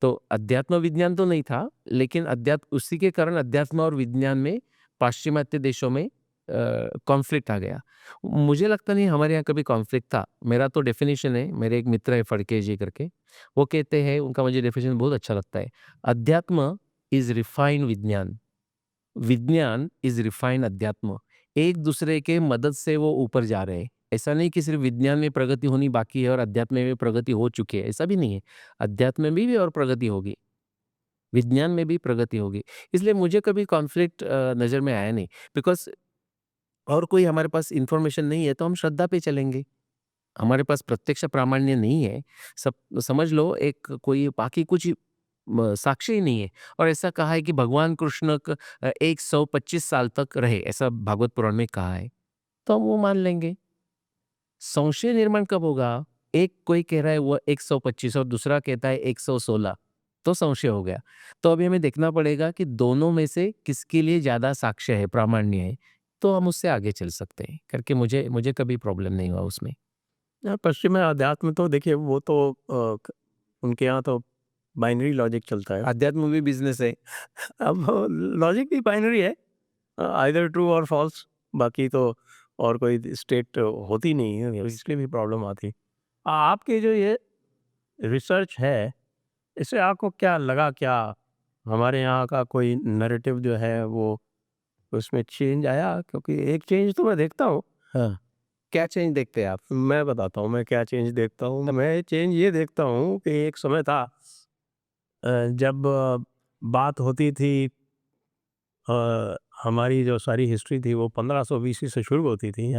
तो अध्यात्म विज्ञान तो नहीं था, लेकिन अध्यात्म, उसी के कारण अध्यात्म और विज्ञान में पाश्चिमात्य देशों में कॉन्फ्लिक्ट आ गया। मुझे लगता नहीं हमारे यहाँ कभी कॉन्फ्लिक्ट था। मेरा तो डेफिनेशन है, मेरे एक मित्र है फड़के जी करके, वो कहते हैं, उनका मुझे डेफिनेशन बहुत अच्छा लगता है। अध्यात्म इज रिफाइंड विज्ञान, विज्ञान इज रिफाइंड अध्यात्म। एक दूसरे के मदद से वो ऊपर जा रहे हैं। ऐसा नहीं कि सिर्फ विज्ञान में प्रगति होनी बाकी है और अध्यात्म में भी प्रगति हो चुकी है, ऐसा भी नहीं है। अध्यात्म में भी और प्रगति होगी, विज्ञान में भी प्रगति होगी। इसलिए मुझे कभी कॉन्फ्लिक्ट नज़र में आया नहीं, बिकॉज और कोई हमारे पास इंफॉर्मेशन नहीं है तो हम श्रद्धा पे चलेंगे। हमारे पास प्रत्यक्ष प्रामाण्य नहीं है, सब समझ लो, एक कोई बाकी कुछ साक्ष्य ही नहीं है। और ऐसा कहा है कि भगवान कृष्ण 125 साल तक रहे, ऐसा भागवत पुराण में कहा है, तो हम वो मान लेंगे। संशय निर्माण कब होगा? एक कोई कह रहा है वो 125 और दूसरा कहता है 116, तो संशय हो गया। तो अभी हमें देखना पड़ेगा कि दोनों में से किसके लिए ज़्यादा साक्ष्य है, प्रामाण्य है, तो हम उससे आगे चल सकते हैं करके मुझे मुझे कभी प्रॉब्लम नहीं हुआ उसमें। पश्चिम में अध्यात्म तो देखिए वो तो उनके यहाँ तो बाइनरी लॉजिक चलता है। अध्यात्म भी बिजनेस है। अब लॉजिक भी बाइनरी है, आइदर ट्रू और फॉल्स, बाकी तो और कोई स्टेट होती नहीं है, इसलिए भी प्रॉब्लम आती है। आपके जो ये रिसर्च है, इससे आपको क्या लगा, क्या हमारे यहाँ का कोई नैरेटिव जो है वो उसमें चेंज आया? क्योंकि एक चेंज तो मैं देखता हूँ। हाँ, क्या चेंज देखते हैं आप? मैं बताता हूँ मैं क्या चेंज देखता हूँ। मैं चेंज ये देखता हूँ कि एक समय था जब बात होती थी, हमारी जो सारी हिस्ट्री थी वो 1500 बीसी से शुरू होती थी।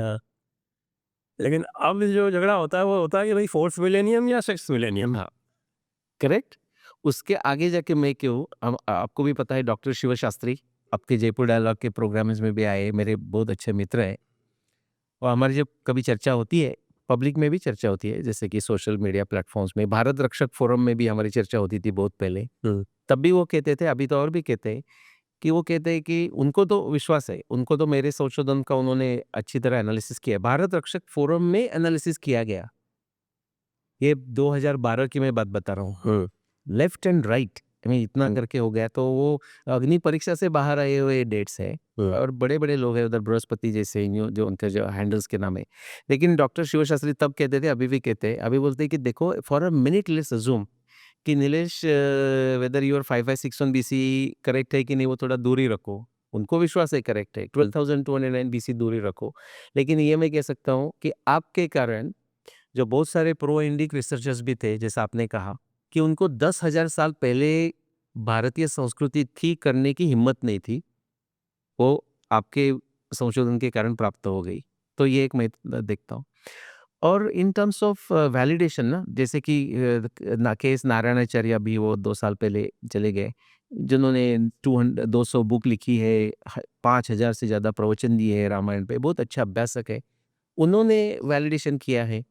लेकिन अब जो झगड़ा होता है वो होता है कि भाई फोर्थ मिलेनियम या सिक्स्थ मिलेनियम। हाँ, करेक्ट। उसके आगे जाके मैं क्यों, आपको भी पता है डॉक्टर शिव शास्त्री आपके जयपुर डायलॉग के प्रोग्राम्स में भी आए, मेरे बहुत अच्छे मित्र हैं। और हमारी जब कभी चर्चा होती है, पब्लिक में भी चर्चा होती है, जैसे कि सोशल मीडिया प्लेटफॉर्म्स में, भारत रक्षक फोरम में भी हमारी चर्चा होती थी बहुत पहले। तब भी वो कहते थे, अभी तो और भी कहते हैं, कि वो कहते हैं कि उनको तो विश्वास है, उनको तो मेरे संशोधन का उन्होंने अच्छी तरह एनालिसिस किया। भारत रक्षक फोरम में एनालिसिस किया गया, ये 2012 की मैं बात बता रहा हूँ। लेफ्ट एंड राइट में इतना करके हो गया, तो वो अग्नि परीक्षा से बाहर आए हुए डेट्स है। और बड़े बड़े लोग हैं उधर, बृहस्पति जैसे जो उनके जो हैंडल्स के नाम है। लेकिन डॉक्टर शिव शास्त्री तब कहते थे, अभी भी कहते हैं, अभी बोलते हैं कि देखो for a minute let's assume कि Nilesh whether your 5561 BC correct है कि नहीं, वो थोड़ा दूर ही रखो। उनको विश्वास है करेक्ट है, 12,209 बीसी दूर ही रखो। लेकिन ये मैं कह सकता हूँ कि आपके कारण जो बहुत सारे प्रो इंडिक रिसर्चर्स भी थे, जैसा आपने कहा, कि उनको 10,000 साल पहले भारतीय संस्कृति थी करने की हिम्मत नहीं थी, वो आपके संशोधन के कारण प्राप्त हो गई। तो ये एक मैं देखता हूँ। और इन टर्म्स ऑफ वैलिडेशन ना, जैसे कि केएस नारायणाचार्य भी वो 2 साल पहले चले गए, जिन्होंने 200 बुक लिखी है, 5,000 से ज़्यादा प्रवचन दिए हैं रामायण पे, बहुत अच्छा अभ्यासक है। उन्होंने वैलिडेशन किया है।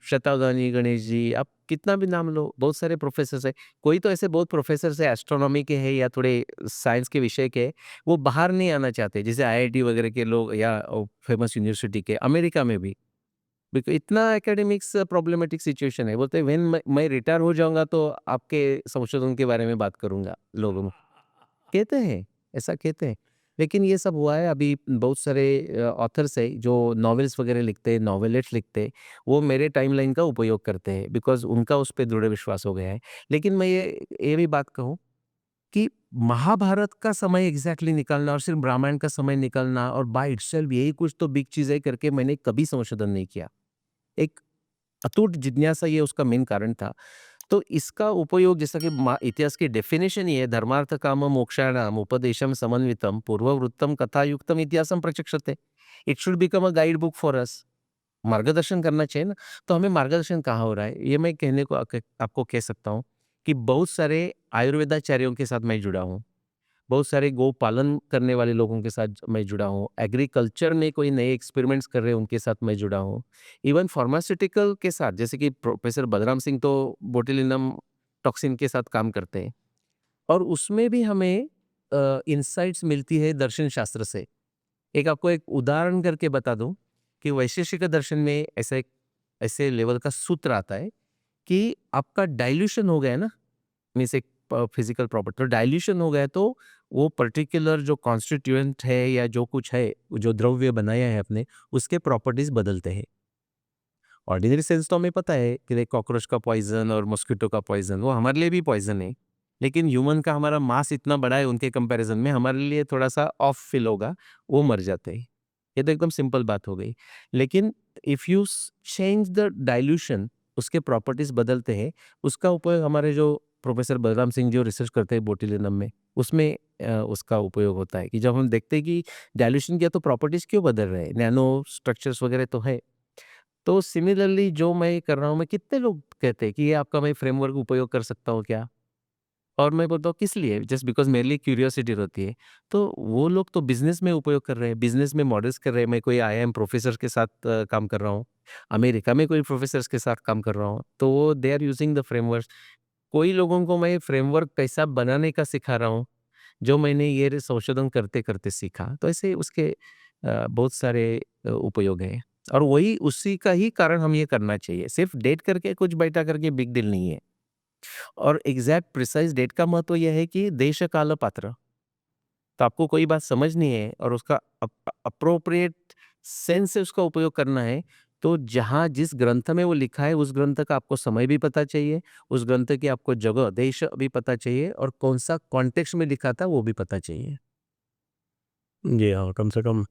शतावधानी गणेश जी, आप कितना भी नाम लो, बहुत सारे प्रोफेसर्स हैं। कोई तो ऐसे बहुत प्रोफेसर्स हैं, एस्ट्रोनॉमी के हैं या थोड़े साइंस के विषय के, वो बाहर नहीं आना चाहते, जैसे आईआईटी वगैरह के लोग या फेमस यूनिवर्सिटी के, अमेरिका में भी। बिकॉज़ इतना एकेडमिक्स प्रॉब्लमेटिक सिचुएशन है, बोलते हैं व्हेन मैं रिटायर हो जाऊँगा तो आपके संशोधन के बारे में बात करूँगा लोगों में। कहते हैं, ऐसा कहते हैं। लेकिन ये सब हुआ है, अभी बहुत सारे ऑथर्स हैं जो नॉवेल्स वगैरह लिखते हैं, नॉवेलेट्स लिखते हैं, वो मेरे टाइमलाइन का उपयोग करते हैं, बिकॉज़ उनका उस पे दृढ़ विश्वास हो गया है। लेकिन मैं ये भी बात कहूँ कि महाभारत का समय एग्ज़ैक्टली निकालना और सिर्फ़ रामायण का समय निकालना और बाय इटसेल्फ यही कुछ तो बिग चीज़ है करके मैंने कभी संशोधन नहीं किया। एक अटूट जिज्ञासा, ये उसका मेन कारण था। तो इसका उपयोग, जैसा कि इतिहास की डेफिनेशन ही है, धर्मार्थ काम मोक्षाणाम उपदेशम समन्वितम पूर्ववृत्तम कथायुक्तम इतिहासम प्रचक्षते। It should become a guide book for us. मार्गदर्शन करना चाहिए ना, तो हमें मार्गदर्शन कहाँ हो रहा है, ये मैं कहने को आपको कह सकता हूँ कि बहुत सारे आयुर्वेदाचार्यों के साथ मैं जुड़ा हूँ, बहुत सारे गौ पालन करने वाले लोगों के साथ मैं जुड़ा हूँ, एग्रीकल्चर में कोई नए एक्सपेरिमेंट्स कर रहे हैं उनके साथ मैं जुड़ा हूँ, इवन फार्मास्यूटिकल के साथ, जैसे कि प्रोफेसर बलराम सिंह तो बोtulinum टॉक्सिन के साथ काम करते हैं, और उसमें भी हमें इंसाइट्स मिलती है दर्शन शास्त्र से। एक आपको एक उदाहरण करके बता दूं कि वैशेषिक दर्शन में ऐसे लेवल का सूत्र आता है कि आपका डाइल्यूशन हो गया है ना, मीन्स एक फिजिकल प्रॉपर्टी, तो डाइल्यूशन हो गया तो वो पर्टिकुलर जो कॉन्स्टिट्यूएंट है या जो कुछ है, जो द्रव्य बनाया है अपने, उसके प्रॉपर्टीज बदलते हैं। ऑर्डिनरी सेंस तो हमें पता है कि कॉकरोच का पॉइजन और मॉस्किटो का पॉइजन वो हमारे लिए भी पॉइजन है, लेकिन ह्यूमन का हमारा मास इतना बड़ा है, उनके कंपैरिजन में हमारे लिए थोड़ा सा ऑफ फील होगा, वो मर जाते हैं। ये तो एकदम सिंपल बात हो गई। लेकिन if you change the dilution, उसके प्रॉपर्टीज बदलते हैं। उसका उपयोग हमारे जो प्रोफेसर बलराम सिंह जो रिसर्च करते हैं बोtulinum में, उसमें उसका उपयोग होता है कि जब हम देखते हैं कि डाइल्यूशन किया तो प्रॉपर्टीज क्यों बदल रहे हैं, नैनो स्ट्रक्चर्स वगैरह तो है। तो सिमिलरली जो मैं कर रहा हूँ, मैं कितने लोग कहते हैं कि ये आपका मैं फ्रेमवर्क उपयोग कर सकता हूँ क्या? और मैं बोलता हूँ किस लिए? जस्ट बिकॉज़ मेरे लिए क्यूरियोसिटी रहती है। तो वो लोग तो बिज़नेस में उपयोग कर रहे हैं, बिज़नेस में मॉडल्स कर रहे हैं। मैं कोई आईआईएम प्रोफ़ेसर के साथ काम कर रहा हूँ, अमेरिका में कोई प्रोफ़ेसर्स के साथ काम कर रहा हूँ, तो वो they are using the frameworks. कोई लोगों को मैं फ्रेमवर्क कैसा बनाने का सिखा रहा हूँ, जो मैंने ये संशोधन करते-करते सीखा। तो ऐसे उसके बहुत सारे उपयोग हैं और वही उसी का ही कारण हम ये करना चाहिए। सिर्फ़ डेट करके कुछ बैठा करके बिग डील नहीं है। और एग्ज़ैक्ट प्रिसाइज़ डेट का महत्व यह है कि देश काल पात्र। तो आपको कोई बात समझनी है और उसका अप्रोप्रिएट सेंस से उसका उपयोग करना है, तो जहाँ जिस ग्रंथ में वो लिखा है, उस ग्रंथ का आपको समय भी पता चाहिए, उस ग्रंथ की आपको जगह, देश भी पता चाहिए और कौन-सा कॉन्टेक्स्ट में लिखा था, वो भी पता चाहिए। जी हाँ, कम से कम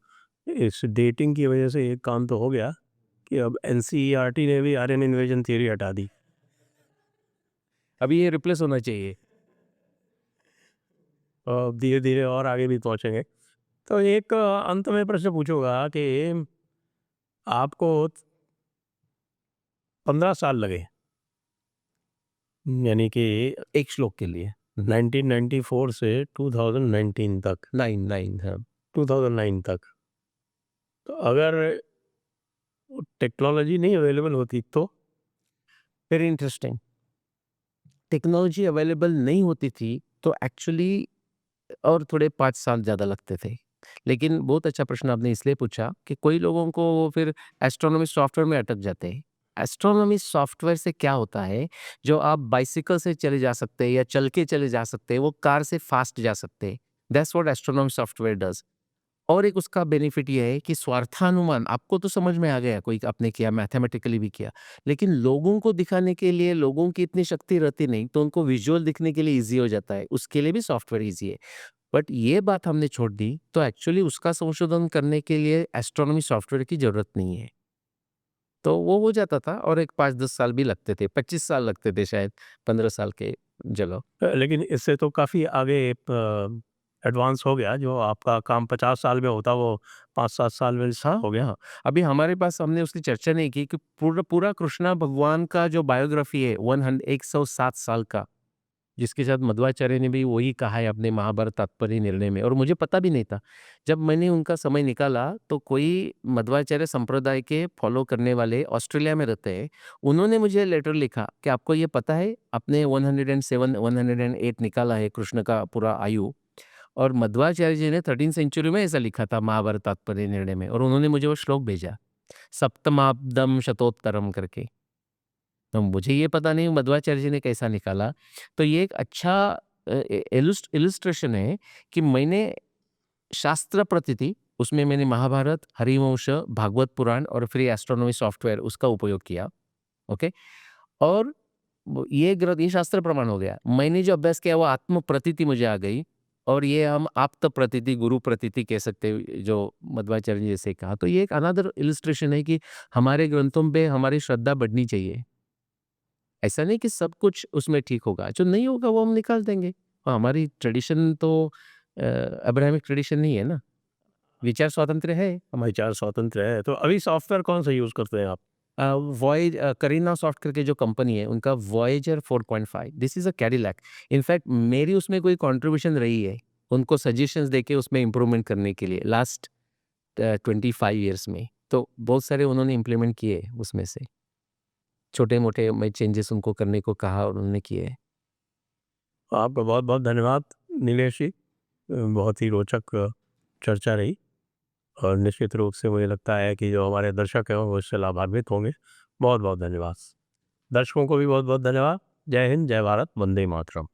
इस डेटिंग की वजह से एक काम तो हो गया कि अब एनसीईआरटी ने भी आर्यन इन्वेजन थ्योरी हटा दी। अभी ये रिप्लेस होना चाहिए। धीरे-धीरे और आगे भी पहुँचेंगे। तो एक अंत में प्रश्न पूछूँगा कि आपको 15 साल लगे, यानी कि एक श्लोक के लिए 1994 से 2019 तक, 9 हाँ। 2009 तक। तो अगर टेक्नोलॉजी नहीं अवेलेबल होती तो? Very interesting. टेक्नोलॉजी अवेलेबल नहीं होती थी, तो एक्चुअली और थोड़े 5 साल ज़्यादा लगते थे। लेकिन बहुत अच्छा प्रश्न आपने इसलिए पूछा कि कोई लोगों को वो फिर एस्ट्रोनॉमी सॉफ्टवेयर में अटक जाते हैं। एस्ट्रोनॉमी सॉफ्टवेयर से क्या होता है, जो आप बाइसिकल से चले जा सकते हैं या चल के चले जा सकते हैं, वो कार से फास्ट जा सकते हैं। That's what astronomy software does. और एक उसका बेनिफिट ये है कि स्वार्थानुमान आपको तो समझ में आ गया, कोई आपने किया, मैथमेटिकली भी किया। लेकिन लोगों को दिखाने के लिए लोगों की इतनी शक्ति रहती नहीं, तो उनको विजुअल दिखने के लिए ईज़ी हो जाता है। उसके लिए भी सॉफ्टवेयर ईज़ी है। बट ये बात हमने छोड़ दी, तो एक्चुअली उसका संशोधन करने के लिए एस्ट्रोनॉमी सॉफ्टवेयर की ज़रूरत नहीं है। तो वो हो जाता था और एक 5-10 साल भी लगते थे, 25 साल लगते थे शायद 15 साल के जगह। लेकिन इससे तो काफ़ी आगे एडवांस हो गया, जो आपका काम 50 साल में होता वो 5-7 साल में हाँ, हो गया। अभी हमारे पास हमने उसकी चर्चा नहीं की कि पूरा पूरा कृष्णा भगवान का जो बायोग्राफी है 107 साल का, जिसके साथ मध्वाचार्य ने भी वही कहा है अपने महाभारत तात्पर्य निर्णय में और मुझे पता भी नहीं था। जब मैंने उनका समय निकाला तो कोई मध्वाचार्य संप्रदाय के फॉलो करने वाले ऑस्ट्रेलिया में रहते हैं, उन्होंने मुझे लेटर लिखा कि आपको ये पता है आपने 107 108 निकाला है कृष्ण का पूरा आयु और मध्वाचार्य जी ने 13th सेंचुरी में ऐसा लिखा था महाभारत तात्पर्य निर्णय में और उन्होंने मुझे वो श्लोक भेजा, सप्तमाब्दम शतोत्तरम करके। तो मुझे ये पता नहीं मध्वाचार्य जी ने कैसा निकाला। तो ये एक अच्छा इलस्ट्रेशन है कि मैंने शास्त्र प्रतीति उसमें मैंने महाभारत, हरिवंश, भागवत पुराण और फिर एस्ट्रोनॉमी सॉफ्टवेयर उसका उपयोग किया। ओके? और ये ग्रंथ ये शास्त्र प्रमाण हो गया। मैंने जो अभ्यास किया वो आत्म प्रतीति मुझे आ गई और ये हम आप्त प्रतीति, गुरु प्रतीति कह सकते हैं जो मध्वाचार्य जी जैसे कहा। तो ये एक अनदर इलस्ट्रेशन है कि हमारे ग्रंथों पे हमारी श्रद्धा बढ़नी चाहिए। ऐसा नहीं कि सब कुछ उसमें ठीक होगा, जो नहीं होगा वो हम निकाल देंगे। और हमारी ट्रेडिशन तो अब्राहमिक ट्रेडिशन नहीं है ना, विचार स्वातंत्र्य है। हमारे 4 स्वतंत्र है, तो अभी सॉफ्टवेयर कौन-सा यूज़ करते हैं आप? करीना सॉफ्ट करके जो कंपनी है उनका Voyager 4.5 this is a Cadillac. In fact मेरी उसमें कोई कंट्रीब्यूशन रही है, उनको सजेशंस देके उसमें इम्प्रूवमेंट करने के लिए लास्ट 25 ईयर्स में। तो बहुत सारे उन्होंने इम्प्लीमेंट किए उसमें से। छोटे-मोटे मैं चेंजेस उनको करने को कहा और उन्होंने किए। आपका बहुत-बहुत धन्यवाद नीलेश जी। बहुत ही रोचक चर्चा रही और निश्चित रूप से मुझे लगता है कि जो हमारे दर्शक हैं वो इससे लाभान्वित होंगे। बहुत-बहुत धन्यवाद। दर्शकों को भी बहुत-बहुत धन्यवाद। जय हिंद, जय भारत, वंदे मातरम।